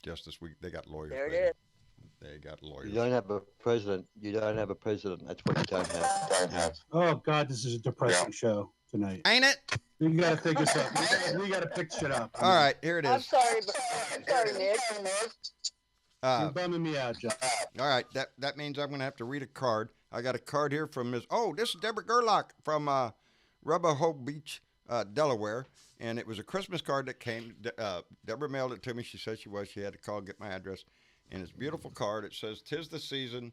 justice. They got lawyers. There it baby. is. They got lawyers. You don't have a president. You don't have a president. That's what you don't have. Oh God, this is a depressing show tonight. Ain't it? We gotta think this up. We gotta pick shit up. All right, here it I'm is. sorry, Nick. You're bumming me out, Joe. All right, that means I'm going to have to read a card. I got a card here from Ms. Oh, this is Deborah Gerlach from Rubberhoe Beach, Delaware. And it was a Christmas card that came. Deborah mailed it to me. She said she had to call, get my address. And it's a beautiful card. It says, "'Tis the season,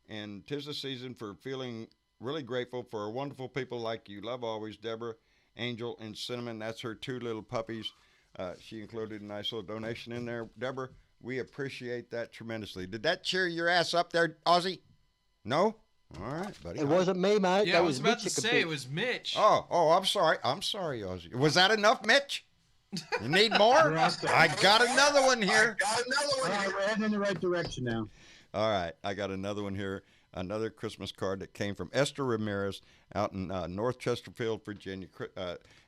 and 'tis the season for feeling really grateful for wonderful people like you. Love always, Deborah, Angel, and Cinnamon." That's her two little puppies. She included a nice little donation in there. Deborah, we appreciate that tremendously. Did that cheer your ass up there, Ozzy? No? All right, buddy. It wasn't me, mate. Yeah, That I was about Mitch to say it was Mitch. Oh, I'm sorry. I'm sorry, Ozzy. Was that enough, Mitch? You need more? I got another one here. All right, we're heading in the right direction now. All right, I got another one here. Another Christmas card that came from Esther Ramirez out in North Chesterfield, Virginia.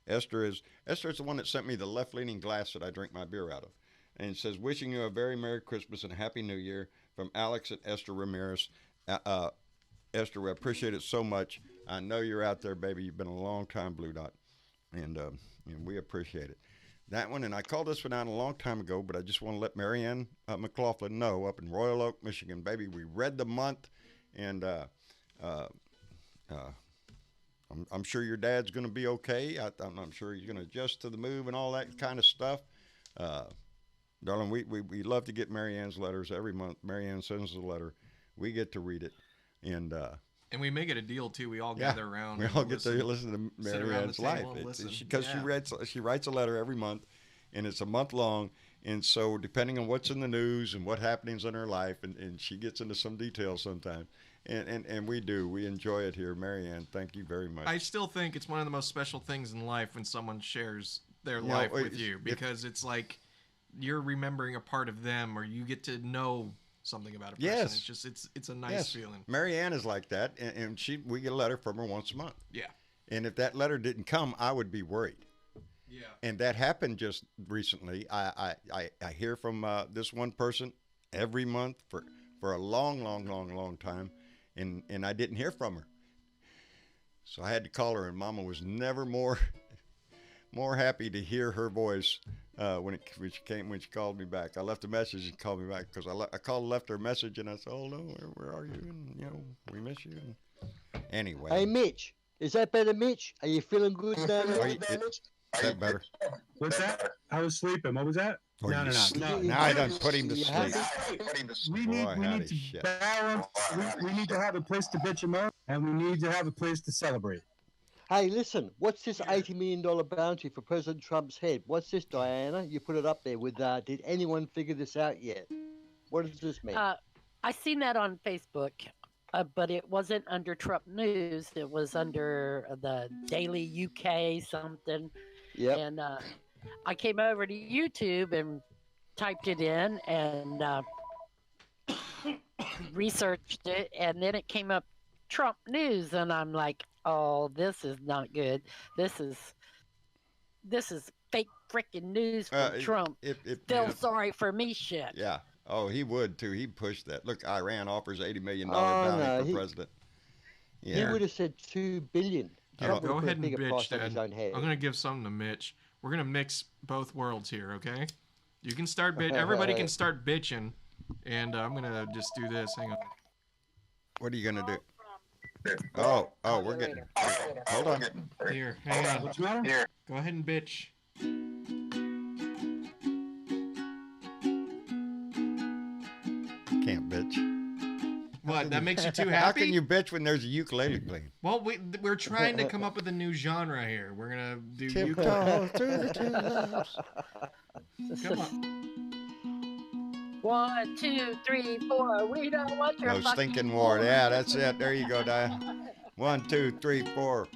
Esther is the one that sent me the left-leaning glass that I drink my beer out of. And it says, "Wishing you a very Merry Christmas and a Happy New Year from Alex and Esther Ramirez." Esther, we appreciate it so much. I know you're out there, baby. You've been a long time Blue Dot, and we appreciate it. That one, and I called this one out a long time ago, but I just want to let Marianne McLaughlin know up in Royal Oak, Michigan, baby. We read the month, and I'm sure your dad's going to be okay. I'm sure he's going to adjust to the move and all that kind of stuff. Darling, we love to get Marianne's letters every month. Marianne sends us a letter. We get to read it. And we make it a deal, too. We all gather around. We all get to listen to Marianne's life. Because she writes a letter every month, and it's a month long. And so depending on what's in the news and what happenings in her life, and she gets into some details sometimes. And we do. We enjoy it here. Marianne, thank you very much. I still think it's one of the most special things in life when someone shares their life with you, because it's like you're remembering a part of them, or you get to know something about a person. Yes. It's just it's a nice feeling. Marianne is like that, and we get a letter from her once a month. Yeah. And if that letter didn't come, I would be worried. Yeah. And that happened just recently. I hear from this one person every month for a long time, and I didn't hear from her. So I had to call her, and Mama was never more happy to hear her voice when she called me back. I left a message and called me back because I left her a message, and I said, "Oh no, where are you? And we miss you." And anyway. Hey, Mitch, is that better, Mitch? Are you feeling good now? Is that better? What's that? I was sleeping. What was that? No. Now I done put him to sleep. We need to balance. We need to have a place to bitch him up, and we need to have a place to celebrate. Hey, listen, what's this $80 million bounty for President Trump's head? What's this, Diana? You put it up there with, did anyone figure this out yet? What does this mean? I seen that on Facebook, but it wasn't under Trump News. It was under the Daily UK something. Yep. And I came over to YouTube and typed it in and researched it, and then it came up Trump news, and I'm like, oh, this is not good. This is fake freaking news from Trump. Feel sorry for me shit. Yeah. Oh, he would too. He'd push that. Look, Iran offers $80 million bounty for president. Yeah. He would have said $2 billion. Go ahead and bitch, Dad. I'm going to give something to Mitch. We're going to mix both worlds here, okay? You can start everybody can start bitching, and I'm going to just do this. Hang on. What are you going to do? Oh, we're getting... Hold on. Here, hang on. What's the matter? Here. Go ahead and bitch. Can't bitch. What? That makes you too happy? How can you bitch when there's a ukulele playing? Well, we're trying to come up with a new genre here. We're gonna do ukulele through the tulips. Come on. 1, 2, 3, 4. We don't want your no stinking war. Yeah, that's it. There you go, Diane. 1, 2, 3, 4.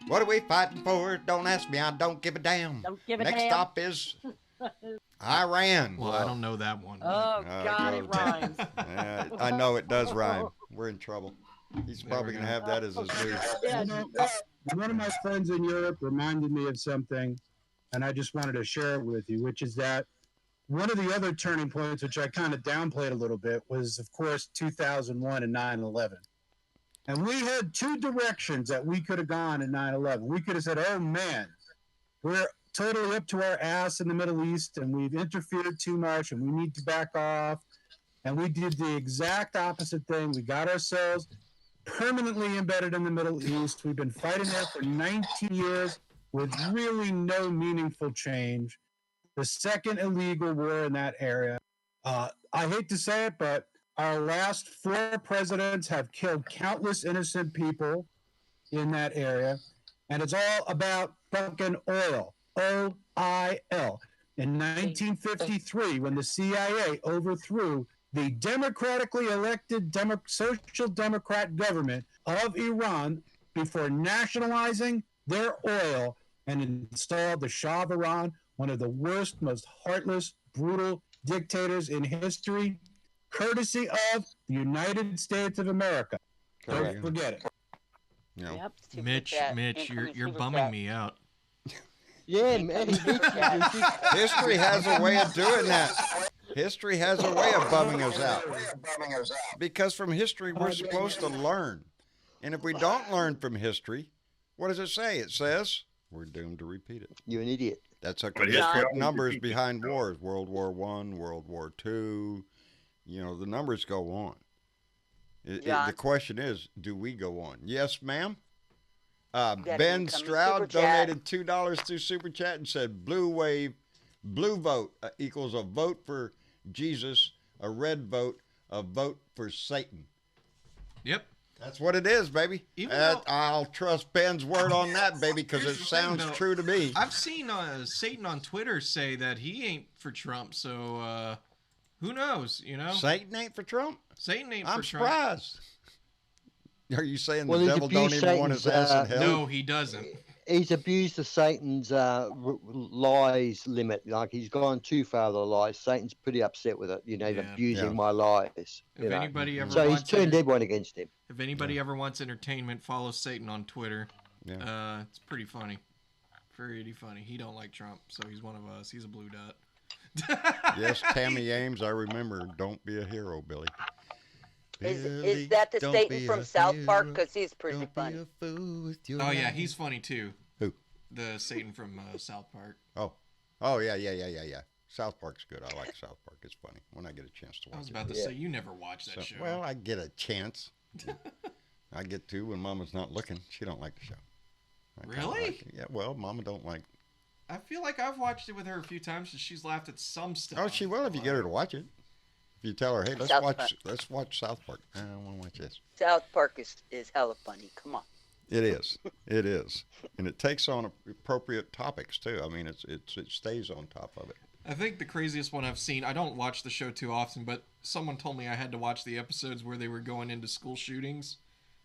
What are we fighting for? Don't ask me. I don't give a damn. Don't give a Next damn. stop is Iran. Well, I don't know that one. Oh, God, it rhymes. I know it does rhyme. We're in trouble. He's probably going to have that as his news. One of my friends in Europe reminded me of something, and I just wanted to share it with you, which is that one of the other turning points, which I kind of downplayed a little bit, was, of course, 2001 and 9/11. And we had two directions that we could have gone in 9/11. We could have said, oh, man, we're totally up to our ass in the Middle East, and we've interfered too much, and we need to back off. And we did the exact opposite thing. We got ourselves permanently embedded in the Middle East. We've been fighting there for 19 years with really no meaningful change. The second illegal war in that area. I hate to say it, but our last 4 presidents have killed countless innocent people in that area. And it's all about fucking oil. O-I-L. In 1953, when the CIA overthrew the democratically elected social democrat government of Iran before nationalizing their oil and installed the Shah of Iran, one of the worst, most heartless, brutal dictators in history, courtesy of the United States of America. Don't forget it. No. Yep. Mitch, you're bumming me out. Yeah, man. History has a way of doing that. History has a way of bumming us out. Because from history, we're supposed to learn. And if we don't learn from history, what does it say? It says we're doomed to repeat it. You're an idiot. That's how come just put numbers behind wars. World War I, World War II. You know, the numbers go on. The question is, do we go on? Yes, ma'am. Ben Stroud donated $2 through Super Chat and said, blue vote equals a vote for Jesus, a red vote, a vote for Satan. Yep. That's what it is, baby. I'll trust Ben's word on that, baby, because it sounds true to me. I've seen Satan on Twitter say that he ain't for Trump, so who knows, you know? Satan ain't for Trump? Satan ain't I'm for Trump. surprised. Are you saying the devil don't even want his ass in hell? No, he doesn't. He's abused the Satan's lies limit. Like, he's gone too far with the lies. Satan's pretty upset with it. You know, abusing my lies. If anybody ever so he's turned everyone against him. If anybody ever wants entertainment, follow Satan on Twitter. Yeah. It's pretty funny. Pretty funny. He don't like Trump, so he's one of us. He's a blue dot. Yes, Tammy Ames, I remember. Don't be a hero, Billy. Is that the Satan from South Park? Because he's pretty funny. Oh, yeah, he's funny, too. Who? The Satan from South Park. Oh, yeah. South Park's good. I like South Park. It's funny when I get a chance to watch it. I was about to say, you never watch that show. Well, I get a chance. I get to when Mama's not looking. She don't like the show. Really? Like yeah, well, Mama don't like. I feel like I've watched it with her a few times, and she's laughed at some stuff. Oh, she will if you get her to watch it. If you tell her, hey, let's watch South Park. I don't want to watch this. South Park is hella funny. Come on. It is, and it takes on appropriate topics too. I mean, it stays on top of it. I think the craziest one I've seen. I don't watch the show too often, but someone told me I had to watch the episodes where they were going into school shootings,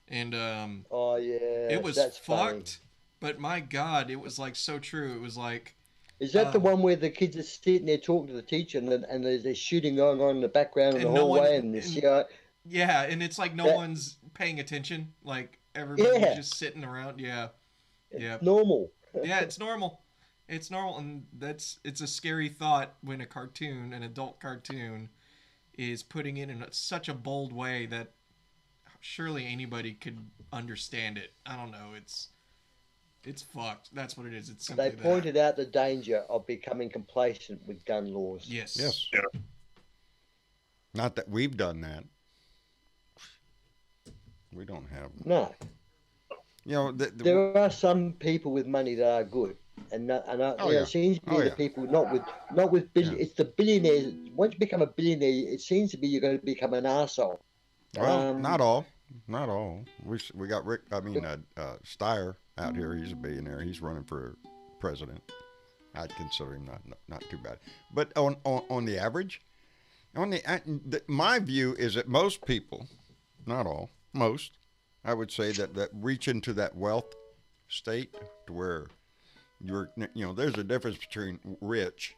and oh yeah, it was fucked. Funny. But my God, it was like so true. It was like, Is that the one where the kids are sitting there talking to the teacher and there's shooting going on in the background in the and no hallway one, and the and, CIA? yeah, and it's like no That- one's paying attention. Like everybody's Yeah. just sitting around. Yeah, yeah, It's normal. yeah. It's normal. It's normal, and it's a scary thought when a cartoon, an adult cartoon, is putting it in such a bold way that surely anybody could understand it. I don't know. It's fucked. That's what it is. It's simply They pointed out the danger of becoming complacent with gun laws. Yes. Yes. Yeah. Not that we've done that. We don't have. No. You know, There are some people with money that are good, and it seems to be the people not with billion. Yeah. It's the billionaires. Once you become a billionaire, it seems to be you're going to become an arsehole. Well, not all. We got Rick. Steyer out here. He's a billionaire. He's running for president. I'd consider him not too bad. But on the average, my view is that most people, not all, most, I would say that reach into that wealth state to where there's a difference between rich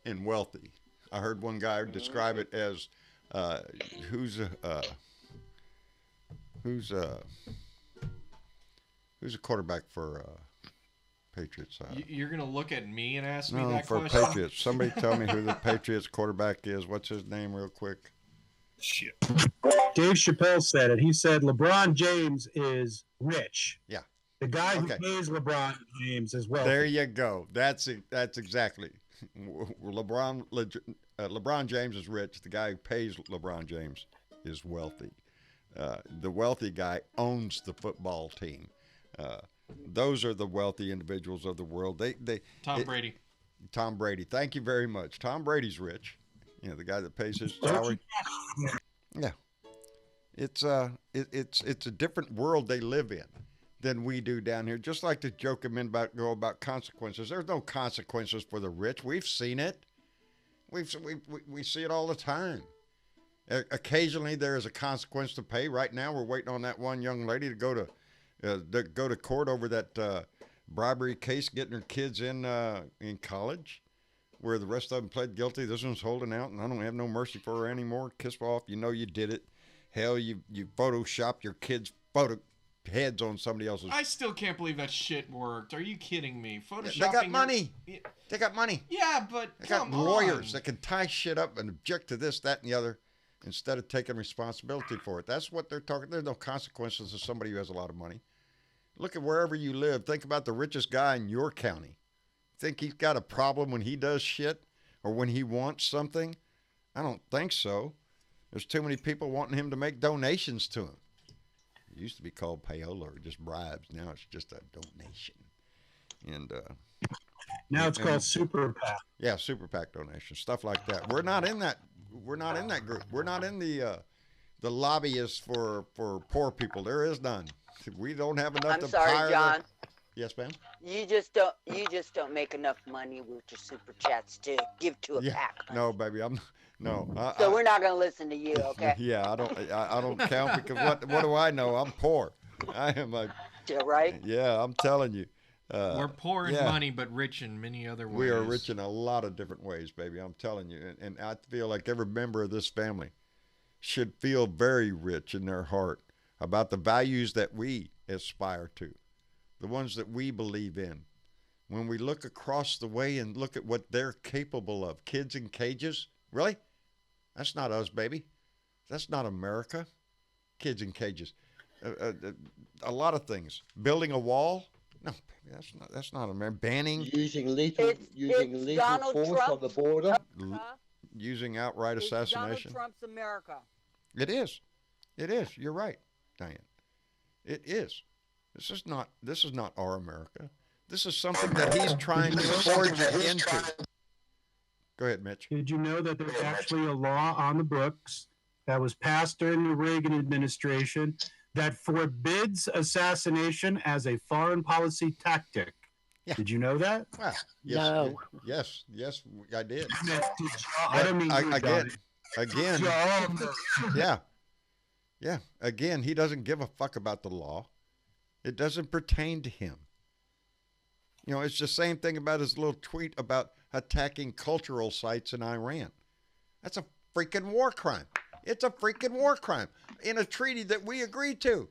and wealthy. I heard one guy describe it as who's a quarterback for Patriots? You're gonna look at me and ask me No, that for question? Patriots. Somebody tell me who the Patriots quarterback is. What's his name, real quick? Shit. Dave Chappelle said it. He said LeBron James is rich. Yeah. The guy who pays LeBron James is wealthy. There you go. That's exactly. LeBron James is rich. The guy who pays LeBron James is wealthy. The wealthy guy owns the football team. Those are the wealthy individuals of the world. Tom Brady. Tom Brady. Thank you very much. Tom Brady's rich. The guy that pays his salary. Yeah. It's a different world they live in than we do down here. Just like the joke about consequences. There's no consequences for the rich. We've seen it. We see it all the time. Occasionally there is a consequence to pay. Right now we're waiting on that one young lady to go to court over that bribery case, getting her kids in college, where the rest of them pled guilty. This one's holding out, and I don't have no mercy for her anymore. Kiss off. You know you did it. Hell, you photoshopped your kids' photo heads on somebody else's. I still can't believe that shit worked. Are you kidding me? Photoshopping. They got money. They got money. Yeah, but they got lawyers that can tie shit up and object to this, that, and the other, instead of taking responsibility for it. That's what they're talking. There's no consequences to somebody who has a lot of money. Look at wherever you live. Think about the richest guy in your county. Think he's got a problem when he does shit or when he wants something? I don't think so. There's too many people wanting him to make donations to him. It used to be called payola or just bribes. Now it's just a donation. And now it's called Super PAC. Yeah, Super PAC donations, stuff like that. We're not in that. We're not in that group. We're not in the lobbyists for poor people. There is none. We don't have enough to hire. I'm sorry, John. Yes, ma'am. You just don't make enough money with your super chats to give to a PAC. No, baby, no. So we're not gonna listen to you, okay? Yeah, I don't count because what do I know? I'm poor. I am right. Yeah, I'm telling you. We're poor in money, but rich in many other ways. We are rich in a lot of different ways, baby. I'm telling you, and I feel like every member of this family should feel very rich in their heart about the values that we aspire to, the ones that we believe in. When we look across the way and look at what they're capable of, kids in cages, really? That's not us, baby. That's not America. Kids in cages. A lot of things. Building a wall? No, baby, that's not America. Banning. Using lethal force Trump. on the border. Using outright assassination. Donald Trump's America. It is. It is. You're right, Diane. It is. This is not our America. This is something that he's trying to forge into. Go ahead, Mitch. Did you know that there's actually a law on the books that was passed during the Reagan administration that forbids assassination as a foreign policy tactic? Yeah. Did you know that? Well, yes, No. Yes, I did. I don't mean again. Again, he doesn't give a fuck about the law. It doesn't pertain to him. You know, it's the same thing about his little tweet about attacking cultural sites in Iran. That's a freaking war crime. It's a freaking war crime in a treaty that we agreed to.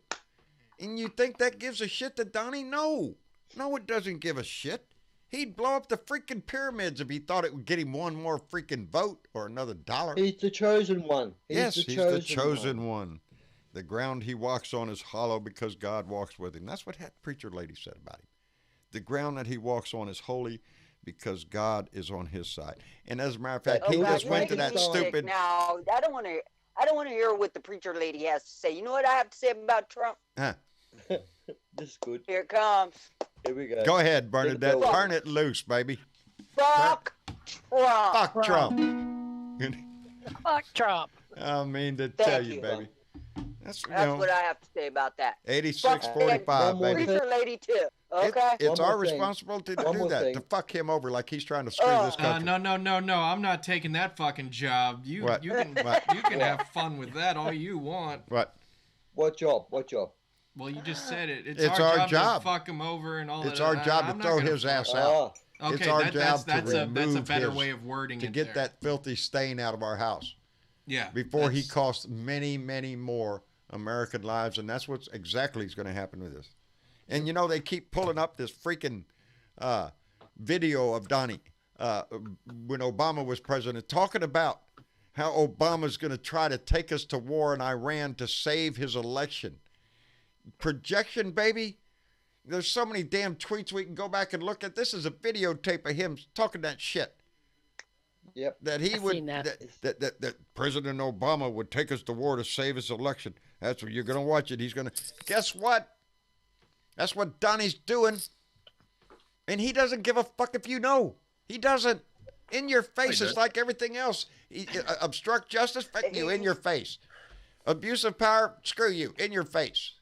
And you think that gives a shit to Donnie? No. No, it doesn't give a shit. He'd blow up the freaking pyramids if he thought it would get him one more freaking vote or another dollar. He's the chosen one. He's the chosen one. The ground he walks on is hollow because God walks with him. That's what that preacher lady said about him. The ground that he walks on is holy because God is on his side. And as a matter of fact, he just went to that stupid. Now, I don't want to hear what the preacher lady has to say. You know what I have to say about Trump? Huh. This is good. Here it comes. Here we go. Go ahead, Bernadette. Turn it loose, baby. Fuck Trump. Fuck Trump. Fuck Trump. I mean to Thank tell you, you. baby. That's what I have to say about that. 86-45, baby. Preacher lady too. Okay. It's our responsibility to do that. To fuck him over like he's trying to screw this country. No. I'm not taking that fucking job. You can have fun with that all you want. What? What job? Well, you just said it. It's our job to fuck him over and all that. It's our job to throw his ass out. Okay, it's our job that's to a better way of wording to it. get that filthy stain out of our house. Yeah. Before he costs many, many more American lives, and that's what's exactly is going to happen with this. And you know they keep pulling up this freaking video of Donnie when Obama was president, talking about how Obama's going to try to take us to war in Iran to save his election. Projection, baby. There's so many damn tweets we can go back and look at. This is a videotape of him talking that shit. Yep. That he would that President Obama would take us to war to save his election. That's what you're gonna watch it. He's gonna guess what? That's what Donnie's doing. And he doesn't give a fuck if you know. He doesn't. In your face. It's like everything else. Obstruct justice, fuck you, in your face. Abuse of power, screw you, in your face.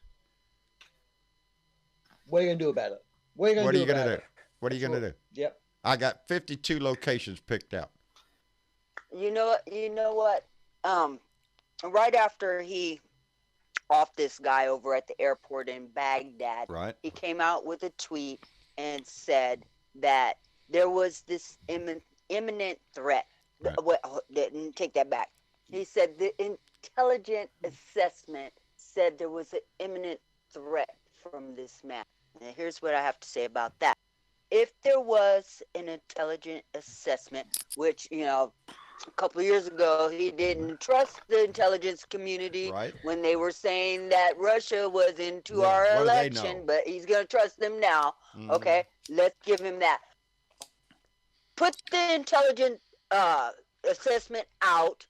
What are you gonna do about it? What are you gonna do? What are you gonna do? Yep. I got 52 locations picked out. You know what? Right after he off this guy over at the airport in Baghdad, right? He came out with a tweet and said that there was this imminent threat. Right. Didn't take that back. He said the intelligent assessment said there was an imminent threat from this man. Now, here's what I have to say about that. If there was an intelligent assessment, which, a couple of years ago, he didn't trust the intelligence community when they were saying that Russia was into our election, but he's going to trust them now. Mm-hmm. Okay, let's give him that. Put the intelligent assessment out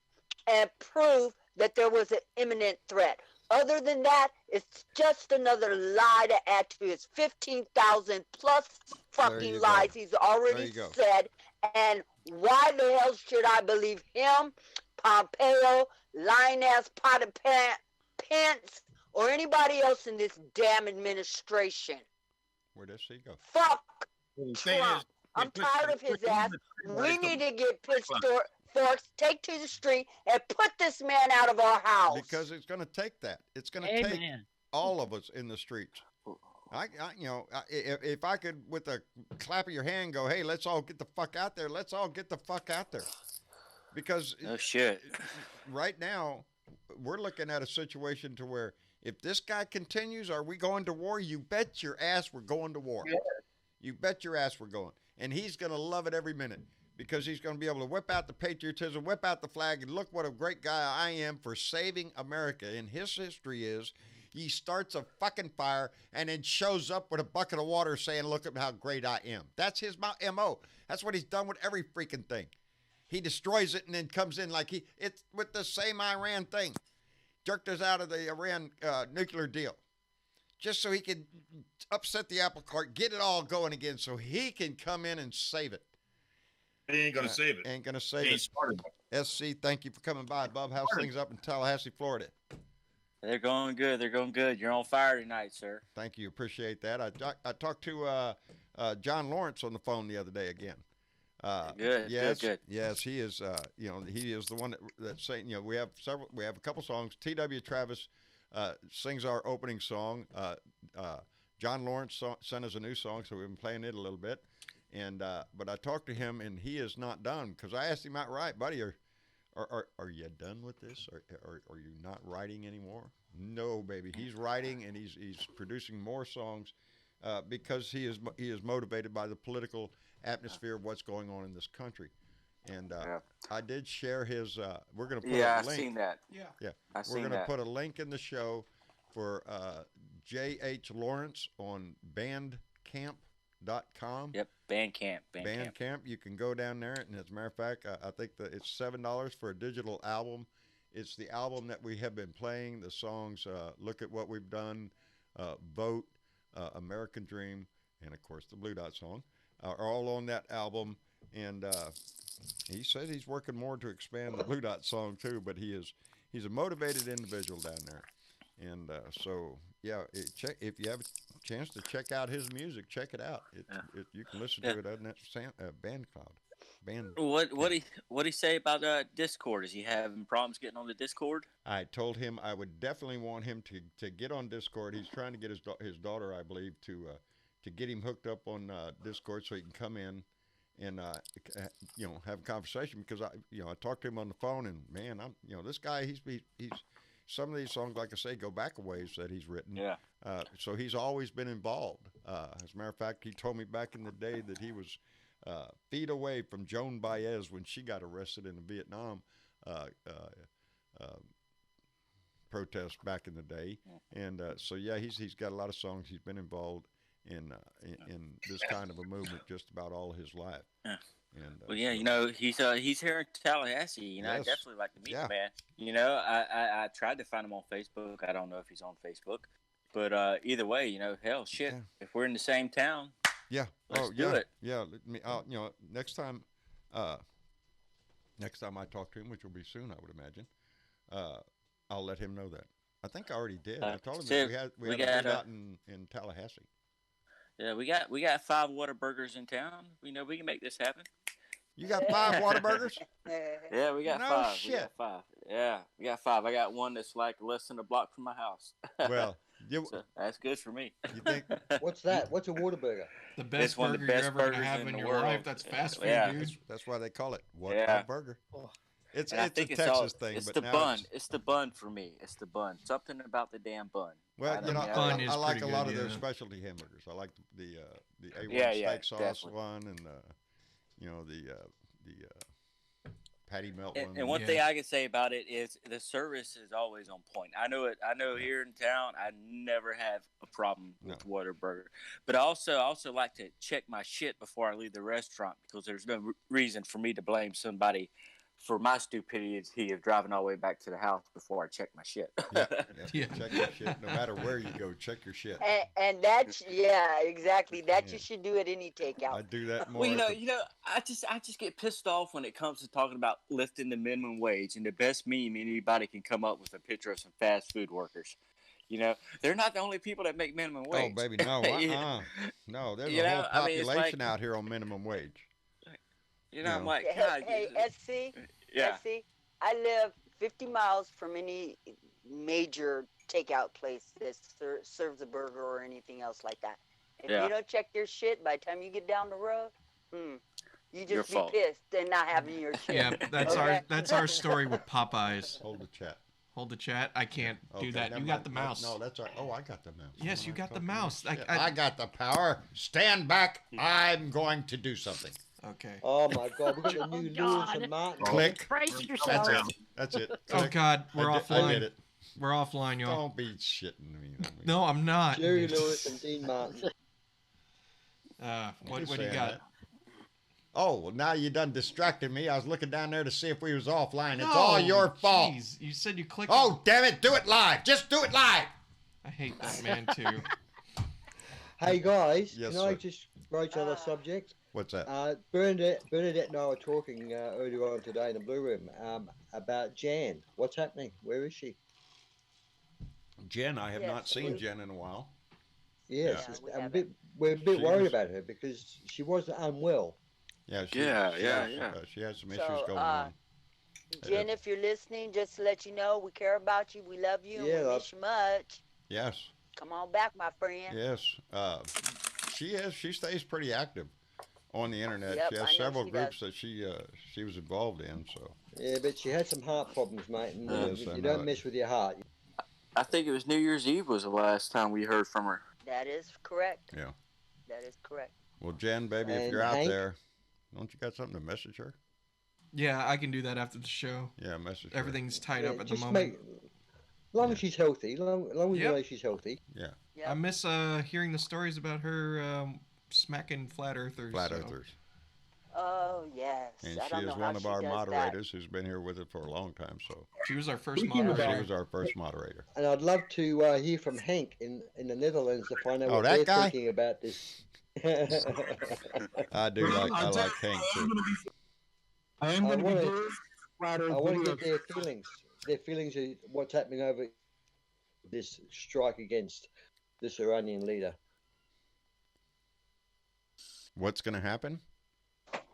and prove that there was an imminent threat. Other than that, it's just another lie to add to his 15,000 plus fucking lies he's already said. And why the hell should I believe him, Pompeo, lying-ass Potted Pants, or anybody else in this damn administration? Where does he go? Fuck Trump. I'm tired of his ass. We need to get pitchforks, take to the street, and put this man out of our house. Because it's going to take that. It's going to take all of us in the streets. If I could, with a clap of your hand, go, hey, let's all get the fuck out there. Let's all get the fuck out there. Because right now, we're looking at a situation to where if this guy continues, are we going to war? You bet your ass we're going to war. Yeah. You bet your ass we're going. And he's going to love it every minute because he's going to be able to whip out the patriotism, whip out the flag, and look what a great guy I am for saving America. And his history is he starts a fucking fire and then shows up with a bucket of water saying, look at how great I am. That's his MO. That's what he's done with every freaking thing. He destroys it and then comes in like it's with the same Iran thing. Jerked us out of the Iran nuclear deal. Just so he can upset the apple cart, get it all going again so he can come in and save it. He ain't going to save it. Ain't going to save it. SC, thank you for coming by. Bub, how's things up in Tallahassee, Florida? They're going good. They're going good. You're on fire tonight, sir. Thank you. Appreciate that. I talked to John Lawrence on the phone the other day again. Good. Yes, he is. He is the one that's saying. We have a couple songs. T.W. Travis sings our opening song. John Lawrence sent us a new song, so we've been playing it a little bit. And but I talked to him, and he is not done because I asked him outright, buddy, are you done with this? Are you not writing anymore? No, baby. He's writing, and he's producing more songs because he is motivated by the political atmosphere of what's going on in this country. And I did share his. We're going to put a I've link. seen that. Yeah, I've we're seen going to that. put a link in the show for J.H. Lawrence on Bandcamp.com. Yep, Bandcamp. Bandcamp. You can go down there, and as a matter of fact, I think that it's $7 for a digital album. It's the album that we have been playing. The songs, Look at What We've Done, Vote, American Dream, and of course the Blue Dot song are all on that album. And he said he's working more to expand the Blue Dot song too. But he's a motivated individual down there. And so yeah, if you have a chance to check out his music, check it out. You can listen to it on that BandCloud. What he say about Discord? Is he having problems getting on the Discord? I told him I would definitely want him to get on Discord. He's trying to get his daughter, I believe, to get him hooked up on Discord so he can come in and have a conversation, because I talked to him on the phone, and man, this guy, he's some of these songs, like I say, go back a ways that he's written. Yeah. So he's always been involved. As a matter of fact, he told me back in the day that he was feet away from Joan Baez when she got arrested in the Vietnam protest back in the day. And so yeah, he's got a lot of songs. He's been involved in this kind of a movement just about all his life. Yeah. And, well, yeah, he's here in Tallahassee. I Yes. definitely like to meet the man. I tried to find him on Facebook. I don't know if he's on Facebook, but either way, hell, shit. Yeah. If we're in the same town, let's do it. Yeah. Next time I talk to him, which will be soon, I would imagine, I'll let him know that. I think I already did. I told him that we had a out in Tallahassee. Yeah, we got 5 Whataburgers in town. We can make this happen. You got 5 Whataburgers? Yeah, we got No 5. shit. We got 5. Yeah, we got 5. I got one that's like less than a block from my house. Well, so that's good for me. You think? What's that? What's a Whataburger? The best one of burger the best you're ever going to burgers have in in the your world. life. That's fast food, Yeah. dude. That's why they call it Whataburger. It's And I a think Texas thing, it's but the now bun. It's the bun for me. It's the bun. Something about the damn bun. Well, I don't know. bun I is like a pretty lot good, of their yeah. specialty hamburgers. I like the A1 Yeah, steak sauce definitely. one, and the patty melt one. And one thing I can say about it is the service is always on point. I know here in town, I never have a problem with Whataburger. But I also like to check my shit before I leave the restaurant, because there's no reason for me to blame somebody for my stupidity of driving all the way back to the house before I check my shit. Yeah. Check your shit. No matter where you go, check your shit. And that's exactly. That you should do at any takeout. I do that more. Well, I just get pissed off when it comes to talking about lifting the minimum wage, and the best meme anybody can come up with a picture of some fast food workers. They're not the only people that make minimum wage. Oh, baby, no. No, there's a whole population out here on minimum wage. I'm like, God. Hey, SC. Yeah. SC, I live 50 miles from any major takeout place that serves a burger or anything else like that. If you don't check your shit, by the time you get down the road, you Your just be fault. pissed and not having your shit. Yeah, that's our story with Popeyes. Hold the chat. Hold the chat. I can't do that. never You got mind. the mouse. No, that's all right. Oh, I got the mouse. Yes, you got the mouse. I got the power. Stand back. I'm going to do something. Okay. Oh my God, we got the new Lewis God. and Martin. Click. Brace That's yourself. it. That's it. Oh Click. God, we're I offline. did it. We're offline, y'all. Don't be shitting me. No, I'm not. Jerry Lewis and Dean Martin. What do you saying got? that. Oh, well, now you done distracted me. I was looking down there to see if we was offline. It's No, all your fault. Jeez, you said you clicked. Oh, damn it. Do it live. Just do it live. I hate that man too. Hey guys, Yes, can I sir. just broach on a subject? What's that? Bernadette and I were talking earlier on today in the Blue Room about Jan. What's happening? Where is she? Jen, I have Yes, not seen we- Jen in a while. Yes, Yeah, we we're a bit She worried was- about her because she was unwell. Yeah, Yeah, yeah. She has some So, issues going on. Jen, if you're listening, just to let you know, we care about you. We love you. And Yeah, we miss you much. Yes. Come on back, my friend. Yes. She is. She stays pretty active on the internet. Yep, She has I know several she groups does. that she was involved in. So Yeah, but she had some heart problems, mate, and Yes, I you know don't it. mess with your heart. I think it was New Year's Eve was the last time we heard from her. That is correct. yeah. That is correct. Well, Jen, baby, if And you're out Hank? there, don't you got something to message her? Yeah, I can do that after the show. Yeah, message her. Everything's tied Yeah, up at the just moment. long Yeah. as she's healthy, long as you Yep. know she's healthy. Yeah, Yep. I miss hearing the stories about her smacking flat earthers. flat so- earthers. Oh yes. And I she don't is know how one of she our does moderators who's been here with us for a long time. So She was our first Speaking of she moderator. was our first moderator. And I'd love to hear from Hank in the Netherlands to find out Oh, what that they're guy? thinking about this. I do like I'll tell Hank you, too. I am I going to be wanna- doing flat Earth I want to video. get their feelings of what's happening over this strike against this Iranian leader. What's going to happen?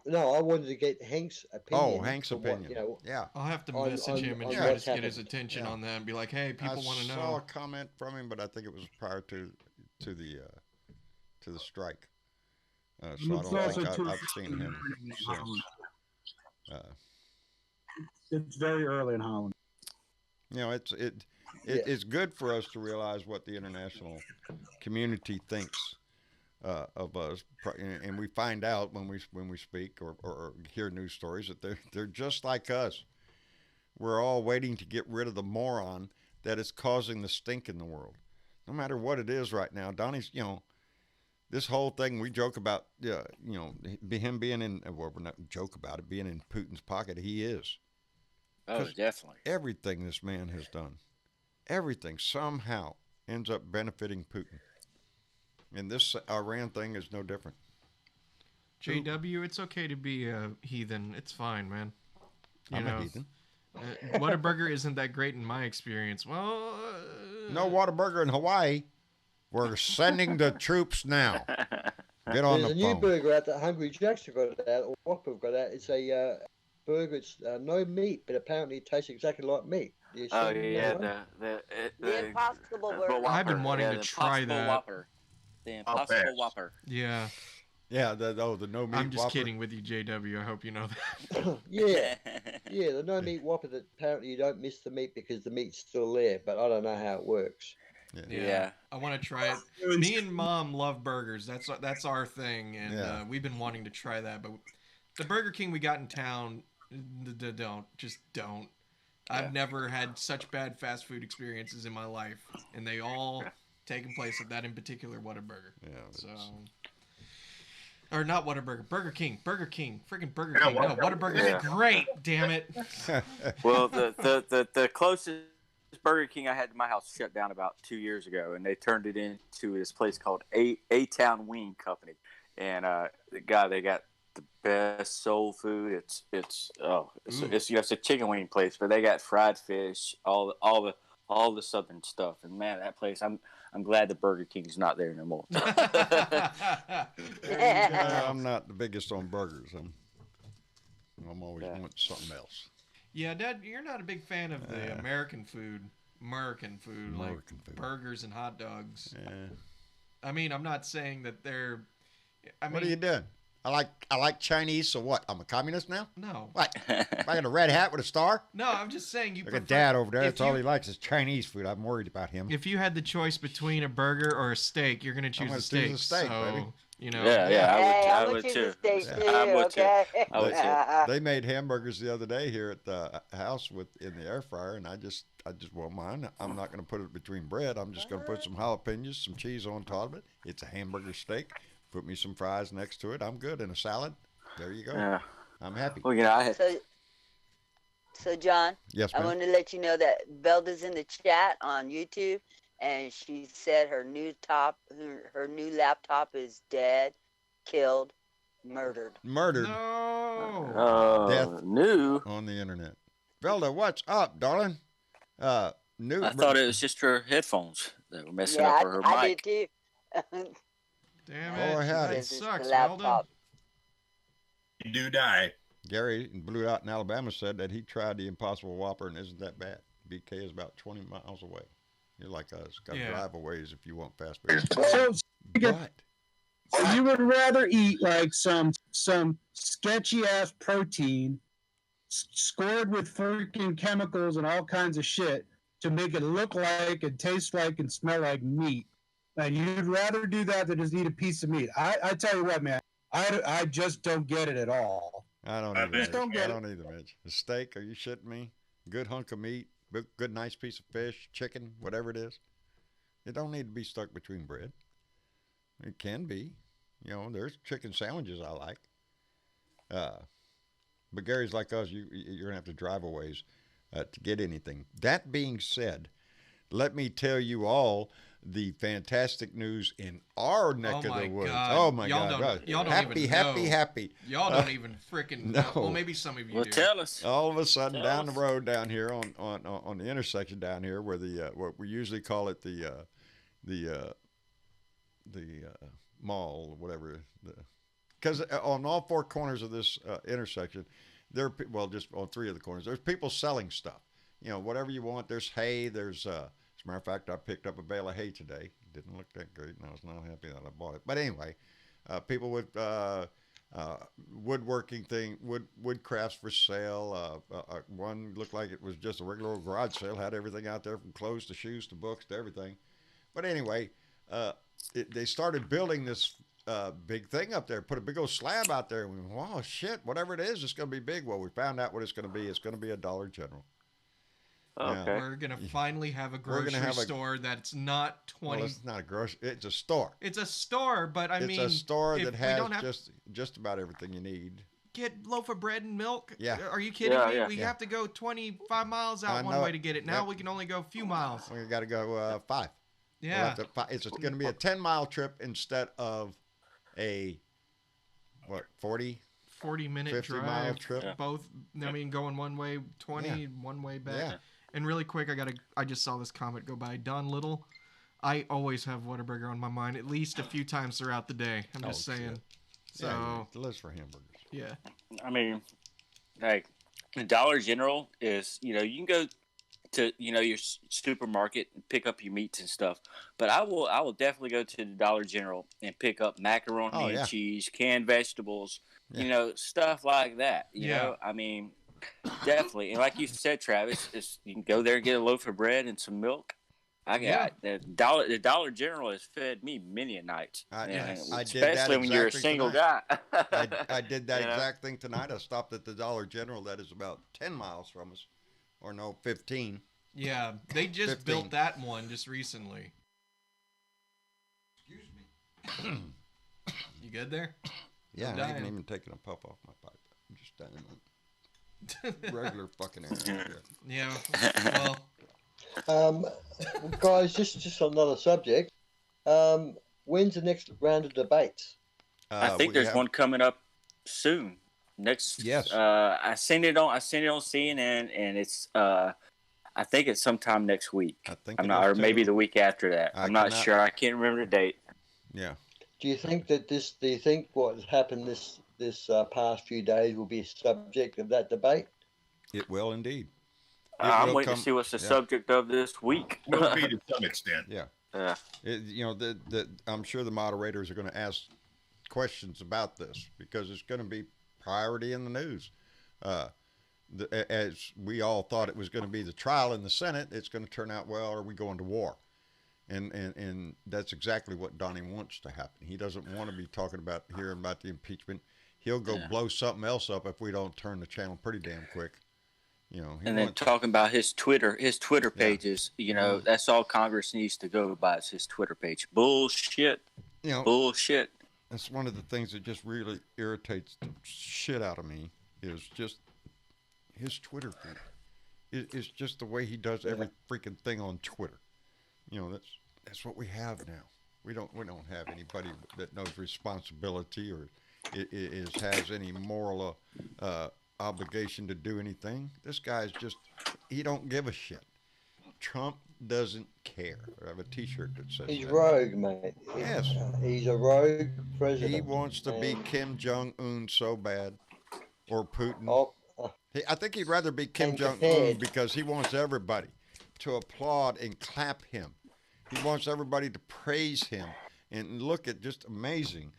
No, I wanted to get Hank's opinion. Oh, Hank's from what, opinion. you know, Yeah. I'll have to On- message on- him and on try what's to get his happened. attention Yeah. on that and be like, hey, people want to I saw know. a comment from him, but I think it was prior to the strike. So I It's don't also think too I've seen him early in since. Holland. Uh, It's very early in Holland. you know, it's good for us to realize what the international community thinks of us, and we find out when we speak or hear news stories that they're just like us. We're all waiting to get rid of the moron that is causing the stink in the world. No matter what it is right now, Donnie's, this whole thing we joke about, him being in, well, we're not joke about it, being in Putin's pocket. He is. Oh, 'Cause definitely. Everything this man has done, everything somehow ends up benefiting Putin. And this Iran thing is no different. JW, it's okay to be a heathen. It's fine, man. You I'm know, a heathen. Whataburger isn't that great in my experience. Well, No Whataburger in Hawaii. We're sending the troops now. Get on there's the a new phone. burger out that Hungry Jack's have got out, or Whopper have got out. It's a burger. It's no meat, but apparently it tastes exactly like meat. You Oh seen yeah, that one? The Impossible the Burger. I've been Whopper. wanting Yeah, to the try Impossible that. Whopper. The Impossible pass. Whopper. yeah. Yeah, the no meat. I'm just Whopper. kidding with you, JW. I hope you know that. Yeah, yeah, the no meat Whopper that apparently you don't miss the meat because the meat's still there, but I don't know how it works. Yeah. I want to try it. Me and Mom love burgers. That's our thing, and Yeah. we've been wanting to try that. But the Burger King we got in town, don't. I've never had such bad fast food experiences in my life, and they all taken place at that in particular Whataburger. Yeah. So, or not Whataburger, Burger King, freaking Burger Yeah, King. No, Whataburger's Yeah. great. Damn it. Well, the closest Burger King I had to my house shut down about 2 years ago, and they turned it into this place called A Town Wing Company. And they got the best soul food. It's a chicken wing place, but they got fried fish, all the southern stuff. And man, that place, I'm glad the Burger King's not there no more. I'm not the biggest on burgers. I'm always wanting something else. Yeah, Dad, you're not a big fan of the American food, like American food. burgers and hot dogs. Yeah. I mean, I'm not saying that they're. What are you doing? I like Chinese, so what? I'm a communist now? No. What? I got a red hat with a star? No, I'm just saying you. Look at prefer- Dad over there. if That's all you- he likes is Chinese food. I'm worried about him. If you had the choice between a burger or a steak, you're gonna choose gonna a steak. choose a steak, so, baby. you know. Yeah, I I'm would gonna choose too. a steak Yeah. too, I would too. okay? I would too. They made hamburgers the other day here at the house in the air fryer, and I just want mine. I'm not going to put it between bread. I'm just going to put some jalapenos, some cheese on top of it. It's a hamburger steak. Put me some fries next to it. I'm good. And a salad. There you go. Yeah. I'm happy. Well, I had. So John, Yes, I ma'am. wanted to let you know that Velda's in the chat on YouTube, and she said her new laptop is dead, killed, murdered. Murdered No. Death. New. on the internet. Velda, what's up, darling? New. I thought it was just her headphones that were messing Yeah, up her I mic. did too. Damn Go it. ahead. That This is sucks, the laptop. Velda. You do die. Gary in Blue Dot in Alabama said that he tried the Impossible Whopper and isn't that bad. BK is about 20 miles away. You're like us. Got to Yeah. drive a ways if you want fast food. So But you would rather eat like some sketchy ass protein scored with freaking chemicals and all kinds of shit to make it look like and taste like and smell like meat. And you'd rather do that than just eat a piece of meat. I tell you what, man, I just don't get it at all. I don't I either. just Mitch. don't I get don't either, Mitch. A steak? Are you shitting me? Good hunk of meat, good nice piece of fish, chicken, whatever it is. It don't need to be stuck between bread. It can be. You know, there's chicken sandwiches I like. But Gary's like us. You're gonna have to drive a ways to get anything. That being said, let me tell you all the fantastic news in our neck Oh of my the woods. God. Oh my Y'all God! don't- y'all don't happy, even happy, know. happy. Y'all don't even freaking know. no. Well, maybe some of you Well, do. tell us. All of a sudden, Tell down us. the road down here on the intersection down here, where the what we usually call it the mall, or whatever. Because on all four corners of this intersection, just on three of the corners, there's people selling stuff. You know, whatever you want. There's hay. There's as a matter of fact, I picked up a bale of hay today. Didn't look that great, and I was not happy that I bought it. But anyway, people with woodworking wood crafts for sale. One looked like it was just a regular old garage sale. Had everything out there from clothes to shoes to books to everything. But anyway, they started building this big thing up there. Put a big old slab out there. And we went, wow, shit, whatever it is, it's going to be big. Well, we found out what it's going to be. It's going to be a Dollar General. Okay. We're gonna finally have a grocery store that's not 20. Well, it's not a grocery. It's a store. It's a store, but I mean, it's a store if that we has don't have just about everything you need. get loaf of bread and milk. Yeah. Are you kidding me? Yeah. We have to go 25 miles I out know one way it. to get it. Now Yep. we can only go a few miles. We got to go 5. Yeah. It's going to be a 10-mile trip instead of a 40 40-minute 50-mile drive. trip. Yeah. Both. I mean, going one way 20, Yeah. one way back. Yeah. And really quick, I just saw this comment go by. Don Little. I always have Whataburger on my mind at least a few times throughout the day. I'm just saying. Shit. So Yeah, the list for hamburgers. yeah. I mean, like the Dollar General is, you can go to, your supermarket and pick up your meats and stuff. But I will definitely go to the Dollar General and pick up macaroni and cheese, canned vegetables, stuff like that. You know, I mean, definitely. And like you said, Travis, you can go there and get a loaf of bread and some milk. The Dollar General has fed me many a night. I did especially that when you're a exactly single tonight. guy. I did that exact thing tonight. I stopped at the Dollar General that is about 10 miles from us. Or no, 15. Yeah, they just 15. built that one just recently. Excuse me. You good there? Yeah, I'm I haven't dying. even taken a puff off my pipe. I'm just dying. Regular fucking air. Yeah. Well, Guys, just on another subject. When's the next round of debates? I think there's one coming up soon. Next, Yes. I seen it on CNN, and it's I think it's sometime next week. I think I'm it not, is or maybe too. the week after that. I I'm not cannot- sure. I can't remember the date. Yeah. Do you think that do you think what has happened this past few days will be a subject of that debate? It will indeed. I'm waiting to see what's the subject of this week. Will be to some extent. Yeah. Yeah. I'm sure the moderators are going to ask questions about this because it's going to be priority in the news. As we all thought it was going to be the trial in the Senate, it's going to turn out, well, are we going to war? And that's exactly what Donnie wants to happen. He doesn't want to be hearing about the impeachment. He'll go blow something else up if we don't turn the channel pretty damn quick. And then talking about his Twitter pages, that's all Congress needs to go by is his Twitter page. Bullshit. Bullshit. That's one of the things that just really irritates the shit out of me is just his Twitter feed. It's just the way he does every freaking thing on Twitter. That's what we have now. We don't have anybody that knows responsibility or has any moral obligation to do anything. This guy's he don't give a shit. Trump doesn't care. I have a T-shirt that says He's that. rogue, mate. Yes. He's a rogue president. He wants to be Kim Jong-un so bad, or Putin. Oh, I think he'd rather be Kim and Jong-un prepared. because he wants everybody. to applaud and clap him. He wants everybody to praise him. And look at just amazing.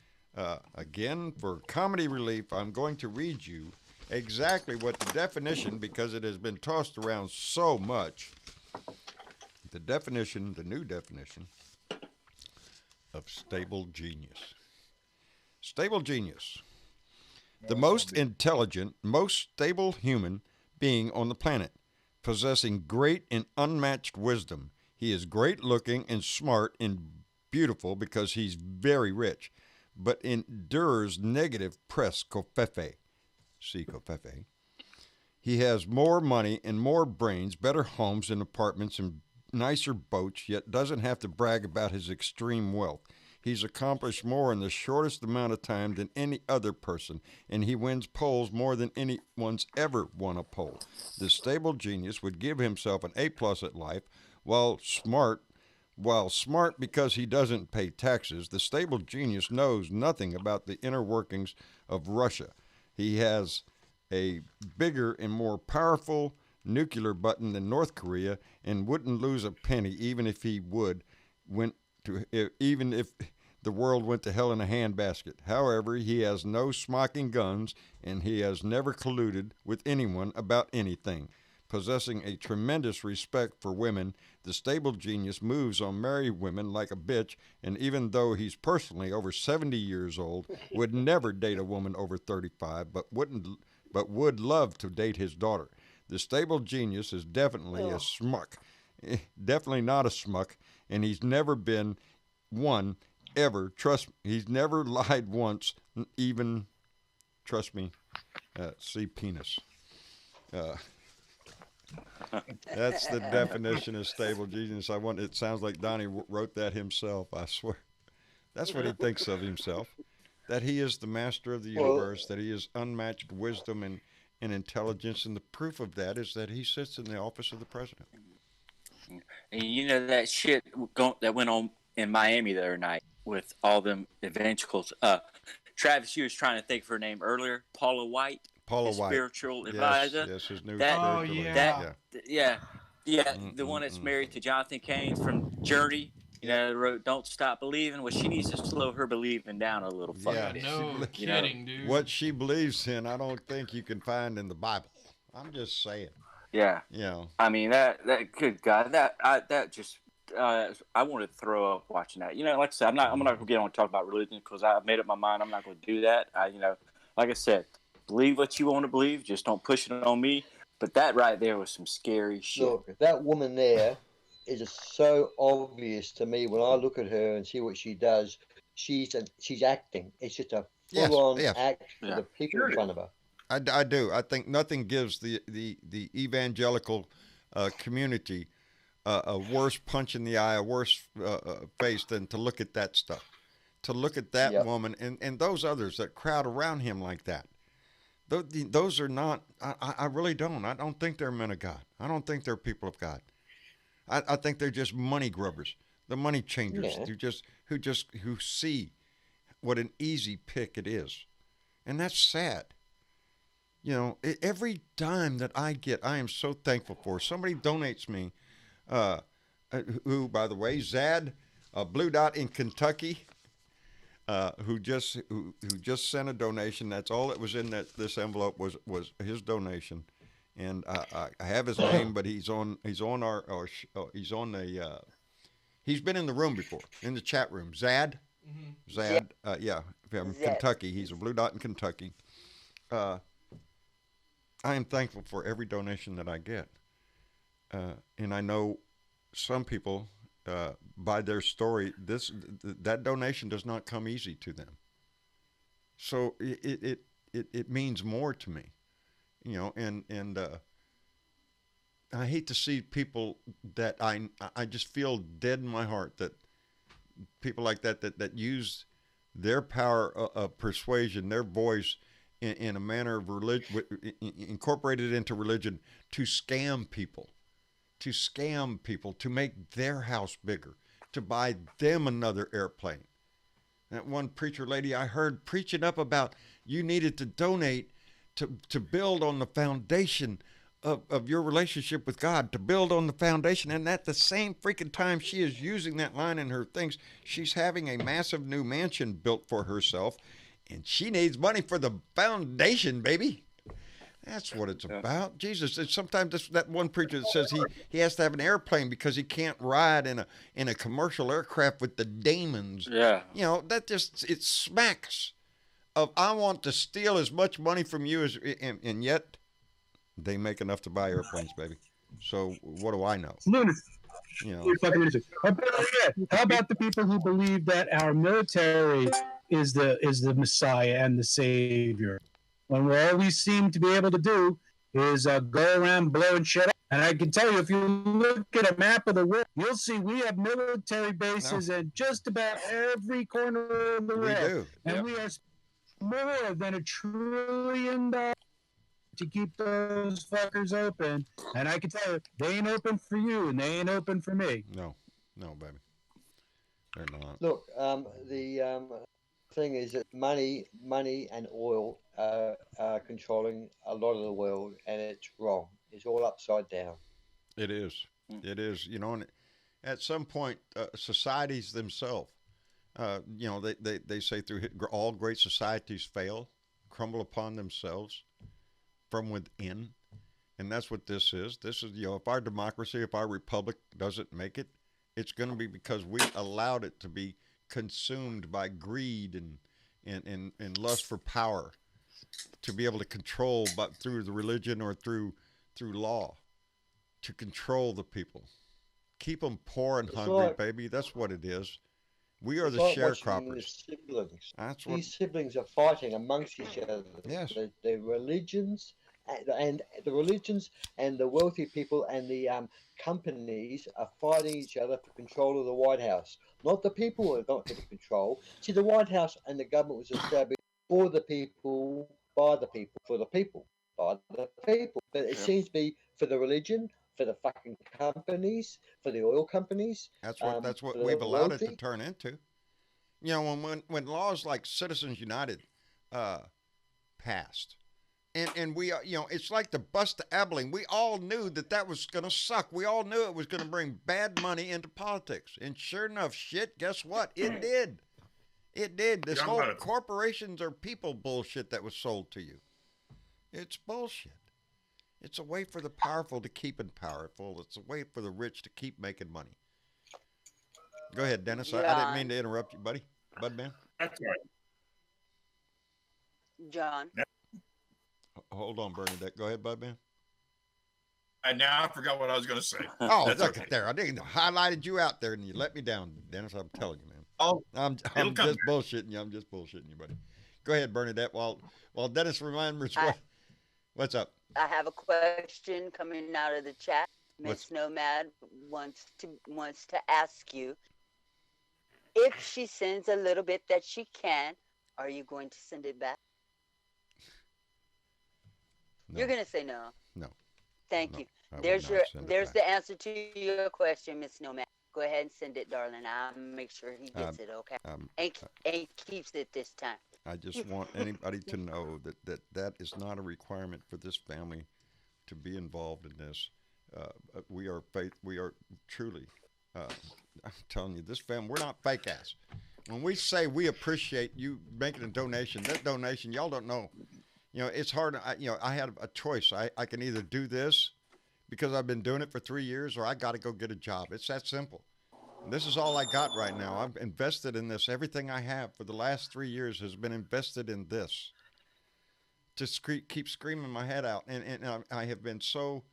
Again, for comedy relief, I'm going to read you exactly what the definition, because it has been tossed around so much. The definition, the new definition of stable genius. Stable genius. The most intelligent, most stable human being on the planet, possessing great and unmatched wisdom. He is great looking and smart and beautiful because he's very rich, but endures negative press covfefe. See covfefe. He has more money and more brains, better homes and apartments and nicer boats, yet doesn't have to brag about his extreme wealth. He's accomplished more in the shortest amount of time than any other person, and he wins polls more than anyone's ever won a poll. The stable genius would give himself an A+ at life, while smart because he doesn't pay taxes. The stable genius knows nothing about the inner workings of Russia. He has a bigger and more powerful nuclear button than North Korea and wouldn't lose a penny even if the world went to hell in a handbasket. However, he has no smoking guns and he has never colluded with anyone about anything. Possessing a tremendous respect for women, the stable genius moves on married women like a bitch, and even though he's personally over 70 years old, would never date a woman over 35, but would love to date his daughter. The stable genius is definitely a schmuck. Definitely not a schmuck, and he's never been one ever. Trust me, he's never lied once, even, trust me, see penis. That's the definition of stable genius. It sounds like Donnie wrote that himself, I swear. That's what he thinks of himself, that he is the master of the universe, that he is unmatched wisdom and intelligence, and the proof of that is that he sits in the office of the president. And you know that shit that went on in Miami the other night with all them evangelicals. Travis, you was trying to think of her name earlier. Paula White. Paula White, spiritual advisor. Yes, his new that, spiritual advisor. The one that's married to Jonathan Cain from Journey. You know, wrote "Don't Stop Believing." Well, she needs to slow her believing down a little. Kidding, dude. What she believes in, I don't think you can find in the Bible. I'm just saying. Yeah. I mean that good God, that just I wanted to throw up watching that. You know, like I said, I'm not going to get on to talk about religion because I made up my mind I'm not going to do that. Like I said, believe what you want to believe, just don't push it on me. But that right there was some scary shit. Look, that woman there is just so obvious to me when I look at her and see what she does. She's acting. It's just a full-on act for the people in front of her. I do. I think nothing gives the evangelical community a worse punch in the eye, a worse face than to look at that stuff. To look at that woman and those others that crowd around him like that. Those are not, I really don't. I don't think they're men of God. I don't think they're people of God. I think they're just money grubbers, the money changers who see what an easy pick it is. And that's sad. You know, every dime that I get, I am so thankful for. Somebody donates me, who, by the way, Zad, Blue Dot in Kentucky, who just sent a donation. That's all that was in this envelope was his donation, and I have his name, but he's been in the room before, in the chat room. Zad, from Kentucky. He's a Blue Dot in Kentucky. I am thankful for every donation that I get, and I know some people. By their story, that donation does not come easy to them. So it means more to me, you know. And I hate to see people that I just feel dead in my heart that people like that use their power of persuasion, their voice in a manner of religion, incorporated into religion to scam people. To make their house bigger, to buy them another airplane. That one preacher lady I heard preaching up about you needed to donate to build on the foundation of your relationship with God to build on the foundation. And at the same freaking time she is using that line in her things, she's having a massive new mansion built for herself, and she needs money for the foundation, baby. That's what it's about. Jesus, it's sometimes that one preacher that says he has to have an airplane because he can't ride in a commercial aircraft with the demons. Yeah. You know, it smacks of I want to steal as much money from you as and yet they make enough to buy airplanes, baby. So what do I know? Lunacy. You know. You're fucking lunacy. How about the people who believe that our military is the Messiah and the Savior, when all we seem to be able to do is go around blowing shit up? And I can tell you, if you look at a map of the world, you'll see we have military bases in just about every corner of the world. We do. And we are more than $1 trillion to keep those fuckers open. And I can tell you, they ain't open for you, and they ain't open for me. No, baby. They're not. Look, the thing is that money and oil are controlling a lot of the world, and it's wrong. It's all upside down. It is. It is. You know, and at some point, societies themselves, you know, they say through all great societies fail, crumble upon themselves from within. And that's what this is. This is, you know, if our democracy, if our republic doesn't make it, it's going to be because we allowed it to be consumed by greed and lust for power, to be able to control, but through the religion or through law, to control the people, keep them poor and hungry, baby. That's what it is. We are the sharecroppers. That's what these siblings are fighting amongst each other. Yes. The religions and the religions and the wealthy people and the companies are fighting each other for control of the White House. Not the people who are not getting control. See, the White House and the government was established for the people, by the people, for the people, by the people. But it seems to be for the religion, for the fucking companies, for the oil companies. That's what we've allowed it to turn into. You know, when laws like Citizens United passed, and we, you know, it's like the bus to Abilene. We all knew that was going to suck. We all knew it was going to bring bad money into politics. And sure enough, guess what? It did. It did. This whole corporations or people bullshit that was sold to you. It's bullshit. It's a way for the powerful to keep it powerful. It's a way for the rich to keep making money. Go ahead, Dennis. I didn't mean to interrupt you, buddy. Budman. That's right. John. Hold on, Bernadette. Go ahead, Budman. And now I forgot what I was going to say. Oh, look at there. I didn't highlighted you out there, and you let me down, Dennis. I'm telling you, man. Oh, I'm just bullshitting you. I'm just bullshitting you, buddy. Go ahead, Bernadette. While Dennis reminds me what's up. I have a question coming out of the chat. Miss Nomad wants to ask you, if she sends a little bit that she can, are you going to send it back? No. You're going to say no. No. Thank you. I There's the answer to your question, Miss Nomad. Go ahead and send it, darling. I'll make sure he gets it, okay? And keeps it this time. I just want anybody to know that is not a requirement for this family to be involved in this. We are truly, I'm telling you, this family, we're not fake ass. When we say we appreciate you making a donation, that donation, y'all don't know. You know, it's hard. I had a choice. I can either do this because I've been doing it for 3 years, or I got to go get a job. It's that simple. And this is all I got right now. I've invested in this. Everything I have for the last 3 years has been invested in this. To keep screaming my head out. And I have been so,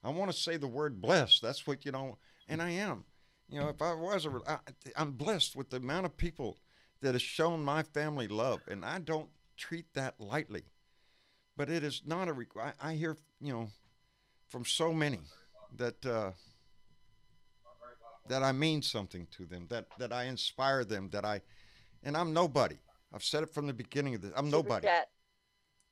I want to say the word blessed. That's what, and I am. You know, if I was, I'm blessed with the amount of people that has shown my family love. And I don't treat that lightly. But it is not I hear, from so many that I mean something to them, that I inspire them, and I'm nobody. I've said it from the beginning of this. I'm nobody. Chat.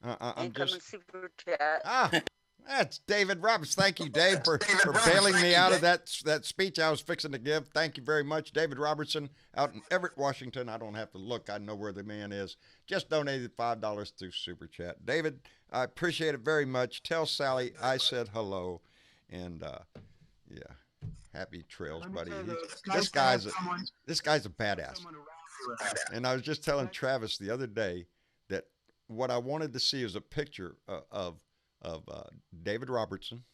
I'm Incoming just super chat. That's David Roberts. Thank you, Dave, for bailing me out of that speech I was fixing to give. Thank you very much. David Robertson out in Everett, Washington. I don't have to look. I know where the man is. Just donated $5 through Super Chat. David, I appreciate it very much. Tell Sally I said hello. And, yeah, happy trails, buddy. This guy's a badass. And I was just telling Travis the other day that what I wanted to see is a picture of David Robertson,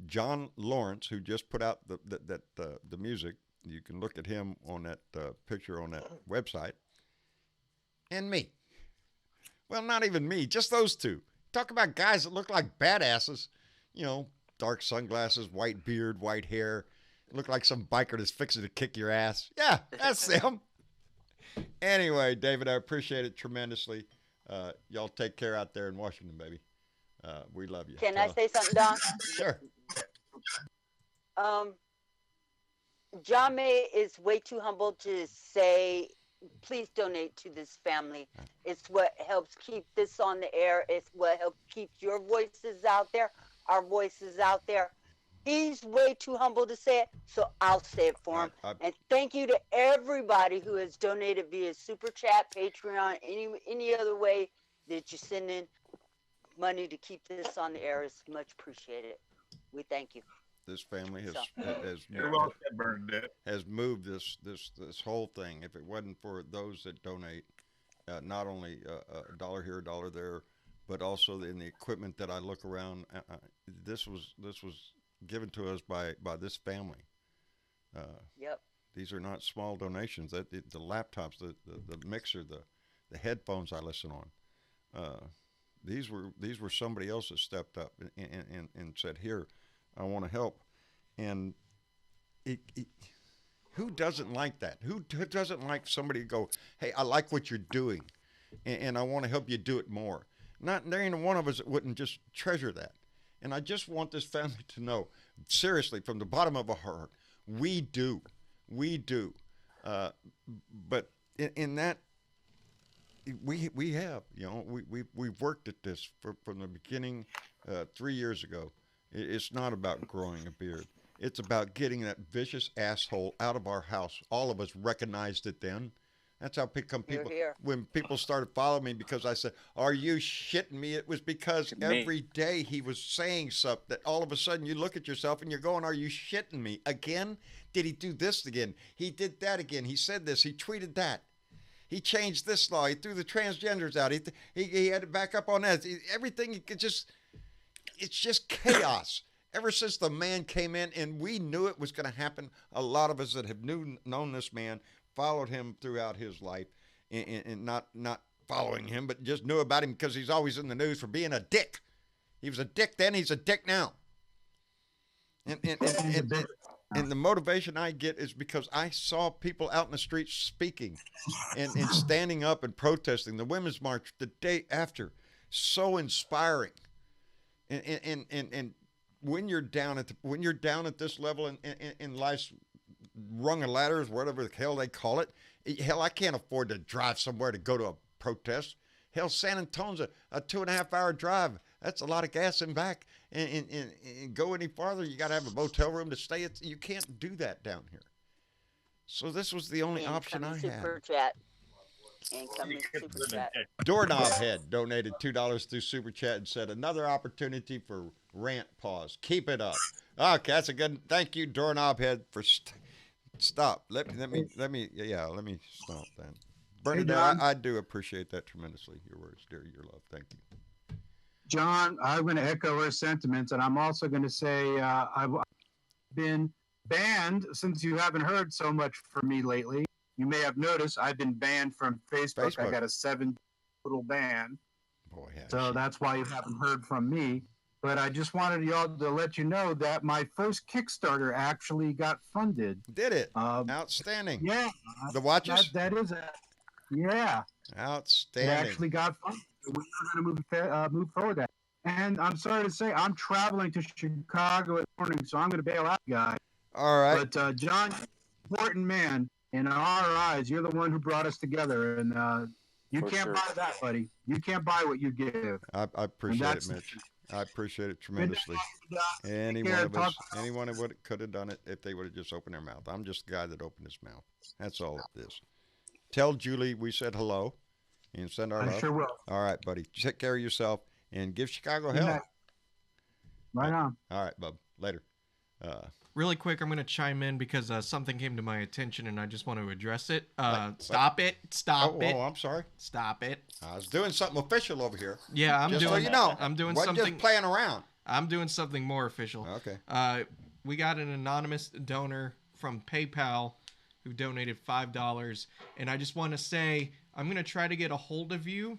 John Lawrence, who just put out the music. You can look at him on that picture on that website, and me. Well, not even me, just those two. Talk about guys that look like badasses. You know, dark sunglasses, white beard, white hair. Look like some biker that's fixing to kick your ass. Yeah, that's them. Anyway, David, I appreciate it tremendously. Y'all take care out there in Washington, baby. We love you. Can I say something, Don? Sure. John May is way too humble to say, please donate to this family. It's what helps keep this on the air. It's what helps keep your voices out there, our voices out there. He's way too humble to say it, so I'll say it for him. And thank you to everybody who has donated via Super Chat, Patreon, any other way that you send in money to keep this on the air is much appreciated. We thank you. This family has moved this whole thing. If it wasn't for those that donate, not only a dollar here, a dollar there, but also in the equipment that I look around, this was given to us by this family. Yep. These are not small donations. The laptops, the mixer, the headphones I listen on. These were somebody else that stepped up and said, "Here, I want to help." And who doesn't like that? Who doesn't like somebody to go, "Hey, I like what you're doing, and I want to help you do it more." There ain't one of us that wouldn't just treasure that. And I just want this family to know, seriously, from the bottom of our heart, we do. But in that, we have, we've worked at this from the beginning 3 years ago. It's not about growing a beard. It's about getting that vicious asshole out of our house. All of us recognized it then. That's how when people started following me because I said, "Are you shitting me?" It was because every day he was saying something that all of a sudden you look at yourself and you're going, "Are you shitting me again? Did he do this again? He did that again. He said this. He tweeted that. He changed this law. He threw the transgenders out. He had to back up on that. Everything it's just chaos." Ever since the man came in, and we knew it was going to happen, a lot of us that have known this man followed him throughout his life, and not following him, but just knew about him because he's always in the news for being a dick. He was a dick then, he's a dick now. And the motivation I get is because I saw people out in the streets speaking and standing up and protesting. The Women's March the day after, so inspiring. And when you're down at this level in life's rung of ladders, whatever the hell they call it. Hell, I can't afford to drive somewhere to go to a protest. Hell, San Antonio's a 2.5 hour drive. That's a lot of gas and back. And go any farther, you got to have a motel room to stay at. You can't do that down here. So this was the only option I had. Super Chat. Incoming Super Chat. Doorknob Head donated $2 through Super Chat and said, "Another opportunity for rant pause. Keep it up." Okay, that's a good. Thank you, Doorknob Head, for. Stop. Let me stop that. Bernadette, I do appreciate that tremendously. Your words, dear, your love. Thank you. John, I'm going to echo her sentiments, and I'm also going to say I've been banned since you haven't heard so much from me lately. You may have noticed I've been banned from Facebook. I got a 7 total ban. Boy, so that's why you haven't heard from me. But I just wanted y'all to let you know that my first Kickstarter actually got funded. Did it? Outstanding. Yeah. The watches? That is yeah. Outstanding. It actually got funded. We're going to move forward that. And I'm sorry to say, I'm traveling to Chicago in the morning, so I'm going to bail out, guys. All right. But John, important man, in our eyes, you're the one who brought us together, and you can't buy that, buddy. You can't buy what you give. I appreciate it, Mitch. I appreciate it tremendously. Any one of it could have done it if they would have just opened their mouth. I'm just the guy that opened his mouth. That's all it is. Tell Julie we said hello and send our love. I sure will. All right, buddy. Take care of yourself and give Chicago hell. Right on. All right, bub. Later. Really quick, I'm going to chime in because something came to my attention and I just want to address it. Stop it. Stop it. Oh, I'm sorry. Stop it. I was doing something official over here. Yeah, I'm just doing. So you know, I'm doing wasn't something. Just playing around. I'm doing something more official. Okay. We got an anonymous donor from PayPal who donated $5, and I just want to say I'm going to try to get a hold of you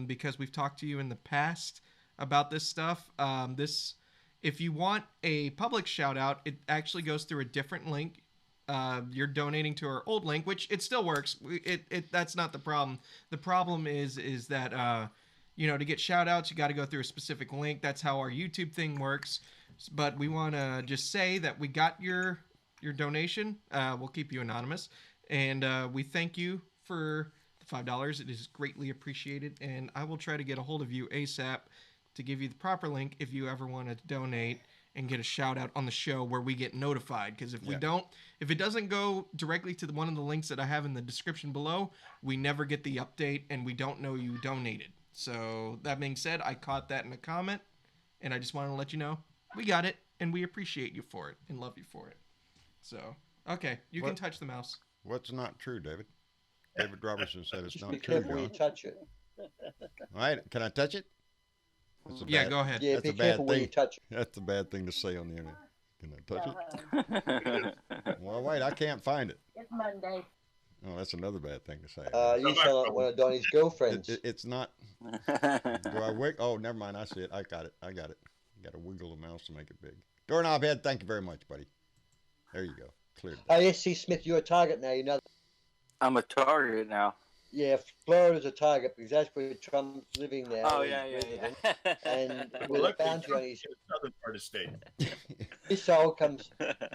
because we've talked to you in the past about this stuff. If you want a public shout out, it actually goes through a different link. You're donating to our old link, which it still works. That's not the problem. The problem is that to get shout outs, you got to go through a specific link. That's how our YouTube thing works. But we want to just say that we got your donation. We'll keep you anonymous, and we thank you for the $5. It is greatly appreciated, and I will try to get a hold of you ASAP to give you the proper link if you ever want to donate and get a shout out on the show where we get notified. Because if it doesn't go directly to one of the links that I have in the description below, we never get the update and we don't know you donated. So that being said, I caught that in a comment and I just wanted to let you know we got it and we appreciate you for it and love you for it. So, okay, you can touch the mouse. What's not true, David? David Robertson said it's not Be true. careful when you touch it. All right, can I touch it? Go ahead. Yeah, that's be a bad careful when you thing. touch it. That's a bad thing to say on the internet. Can I touch it? Well, wait, I can't find it. It's Monday. Oh, that's another bad thing to say. You sound like one of Donnie's girlfriends. It's not. Do I wiggle? Oh, never mind. I see it. I got it. Got to wiggle the mouse to make it big. Doorknob head, thank you very much, buddy. There you go. Cleared. S.C. Smith, you're a target now. You know. I'm a target now. Yeah, Florida's a target because that's where Trump's living now. Oh, yeah. And with a bounty on his southern part of the state.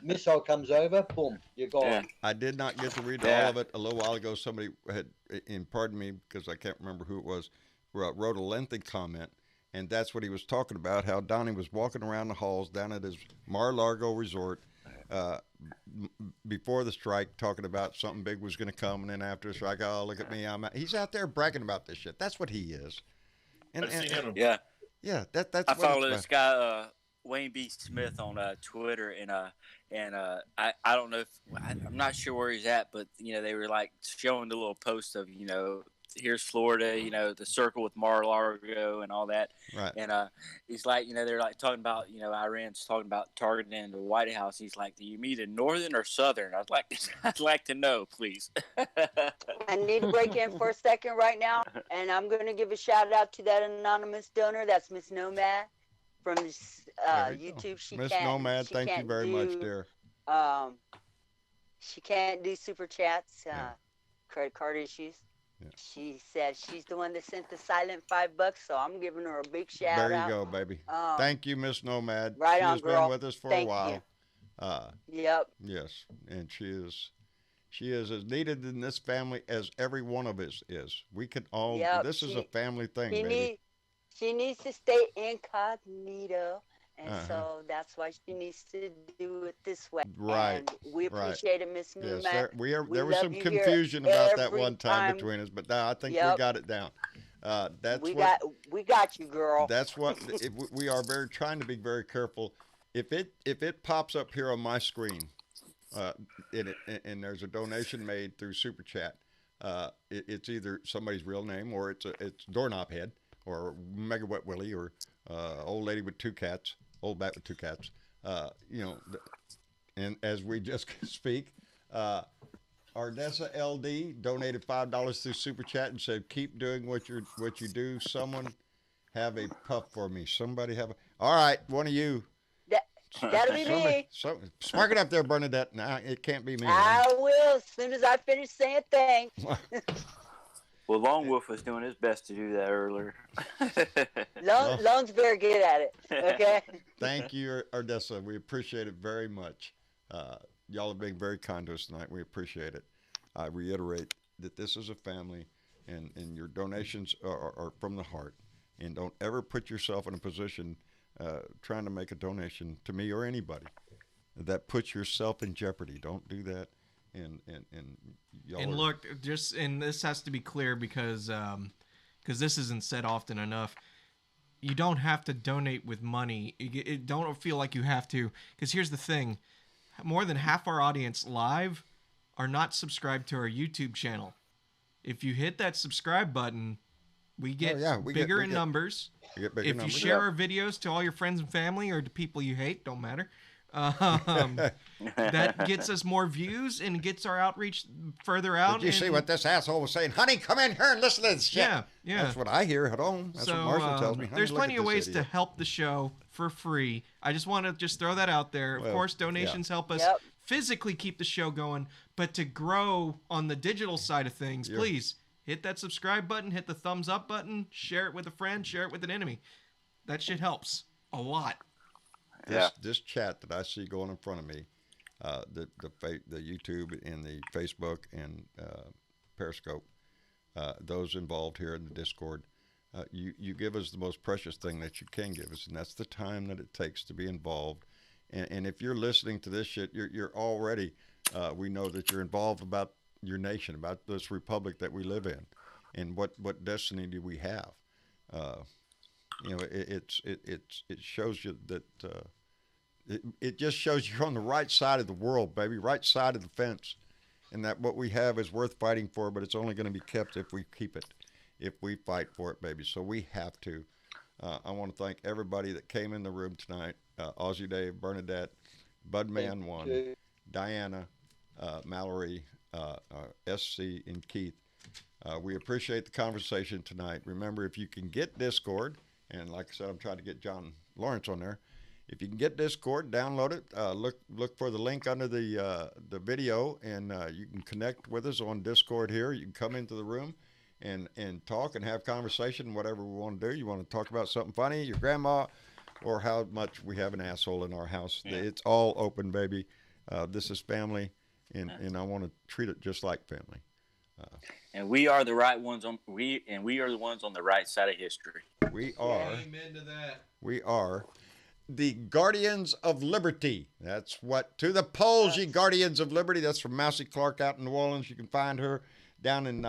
missile comes over, boom, you're gone. Yeah. I did not get to read all of it. A little while ago, somebody had, and pardon me because I can't remember who it was, wrote a lengthy comment, and that's what he was talking about, how Donnie was walking around the halls down at his Mar-a-Lago resort before the strike, talking about something big was going to come, and then after the strike, oh, look at me, he's out there bragging about this shit. That's what he is. That's I follow this guy Wayne B. Smith on Twitter, and I don't know if I'm not sure where he's at, but they were like showing the little post of here's Florida, the circle with Mar-a-Lago and all that. Right. And he's like, they're like talking about, Iran's talking about targeting the White House. He's like, do you mean in northern or southern? I'd like to know, please. I need to break in for a second right now, and I'm going to give a shout out to that anonymous donor. That's Miss Nomad from YouTube. Miss Nomad, thank you very much, dear. She can't do super chats, credit card issues. Yeah. She said she's the one that sent the silent $5, so I'm giving her a big shout out. There you go, baby. Thank you, Miss Nomad. Right on, She's girl. been with us for a while. Yep. Yes, and she is as needed in this family as every one of us is. We can all. Yep. This is a family thing, baby. She needs to stay incognito. And so that's why she needs to do it this way. Right. And we appreciate it, Miss Newman. Yes, there was some confusion about that one time between us, but now I think we got it down. We got you, girl. That's what we are trying to be very careful. If it pops up here on my screen, and there's a donation made through Super Chat, it's either somebody's real name or it's Doorknob Head or Mega Wet Willie or old lady with two cats. Old bat with two cats, and as we just speak, Ardessa LD donated $5 through Super Chat and said, "Keep doing what you do. Someone have a puff for me. Somebody have a." All right, one of you. That'll be me. Spark it up there, Bernadette. Nah, it can't be me. I will as soon as I finish saying thanks. Well, Lone Wolf was doing his best to do that earlier. Lone's very good at it. Okay. Thank you, Ardessa. We appreciate it very much. Y'all are being very kind to us tonight. We appreciate it. I reiterate that this is a family, and your donations are from the heart. And don't ever put yourself in a position trying to make a donation to me or anybody that puts yourself in jeopardy. Don't do that. And y'all And are, look, and this has to be clear because this isn't said often enough. You don't have to donate with money. Don't feel like you have to. Because here's the thing: more than half our audience live are not subscribed to our YouTube channel. If you hit that subscribe button, we get bigger in numbers. If you share our videos to all your friends and family or to people you hate, don't matter. That gets us more views and gets our outreach further out. Did you see what this asshole was saying? Honey, come in here and listen to this shit. Yeah. That's what I hear at home. That's what Marshall tells me. Honey, there's plenty of ways to help the show for free. I just want to throw that out there. Of course, donations help us physically keep the show going, but to grow on the digital side of things, please hit that subscribe button, hit the thumbs up button, share it with a friend, share it with an enemy. That shit helps a lot. This chat that I see going in front of me, the YouTube and the Facebook and Periscope, those involved here in the Discord, you give us the most precious thing that you can give us, and that's the time that it takes to be involved. And if you're listening to this shit, you're already, we know that you're involved about your nation, about this republic that we live in, and what destiny do we have. It shows you that it just shows you're on the right side of the world, baby, right side of the fence, and that what we have is worth fighting for, but it's only going to be kept if we keep it, if we fight for it, baby. So we have to. I want to thank everybody that came in the room tonight. Aussie Dave, Bernadette, Budman 1, Diana, Mallory, SC, and Keith. We appreciate the conversation tonight. Remember, if you can get Discord, and like I said, I'm trying to get John Lawrence on there. If you can get Discord, download it. Look for the link under the video, and you can connect with us on Discord here. You can come into the room and talk and have conversation, whatever we want to do. You want to talk about something funny, your grandma, or how much we have an asshole in our house. Yeah. It's all open, baby. This is family, and I want to treat it just like family. And we are the right ones we are the ones on the right side of history. We are. Amen to that. We are the Guardians of Liberty. That's what, to the polls, ye Guardians of Liberty. That's from Mousy Clark out in New Orleans. You can find her down in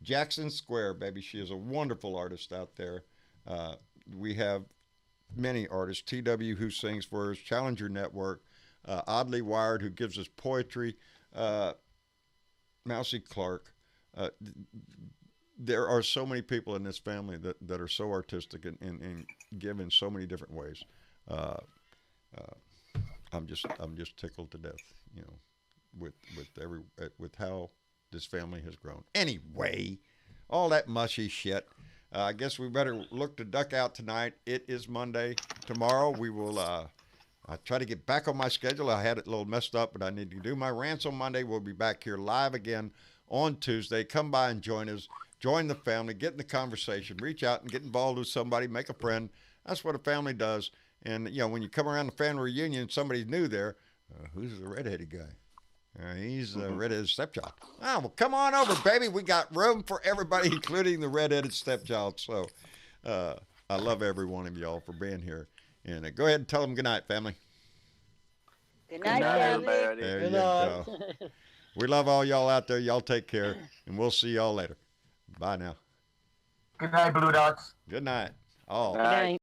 Jackson Square, baby. She is a wonderful artist out there. We have many artists. TW, who sings for us, Challenger Network, Oddly Wired, who gives us poetry, Mousy Clark. There are so many people in this family that are so artistic and give in so many different ways. I'm just tickled to death, with how this family has grown. Anyway, all that mushy shit. I guess we better look to duck out tonight. It is Monday. Tomorrow we will. I try to get back on my schedule. I had it a little messed up, but I need to do my rants on Monday. We'll be back here live again on Tuesday. Come by and join us. Join the family. Get in the conversation. Reach out and get involved with somebody. Make a friend. That's what a family does. And, when you come around the family reunion, somebody's new there. Who's the redheaded guy? He's the redheaded stepchild. Oh, well, come on over, baby. We got room for everybody, including the redheaded stepchild. So I love every one of y'all for being here. And go ahead and tell them good night, family. Good night, family. Everybody. There you go. We love all y'all out there. Y'all take care, and we'll see y'all later. Bye now. Good night, Blue Dots. Good night. All. Good night.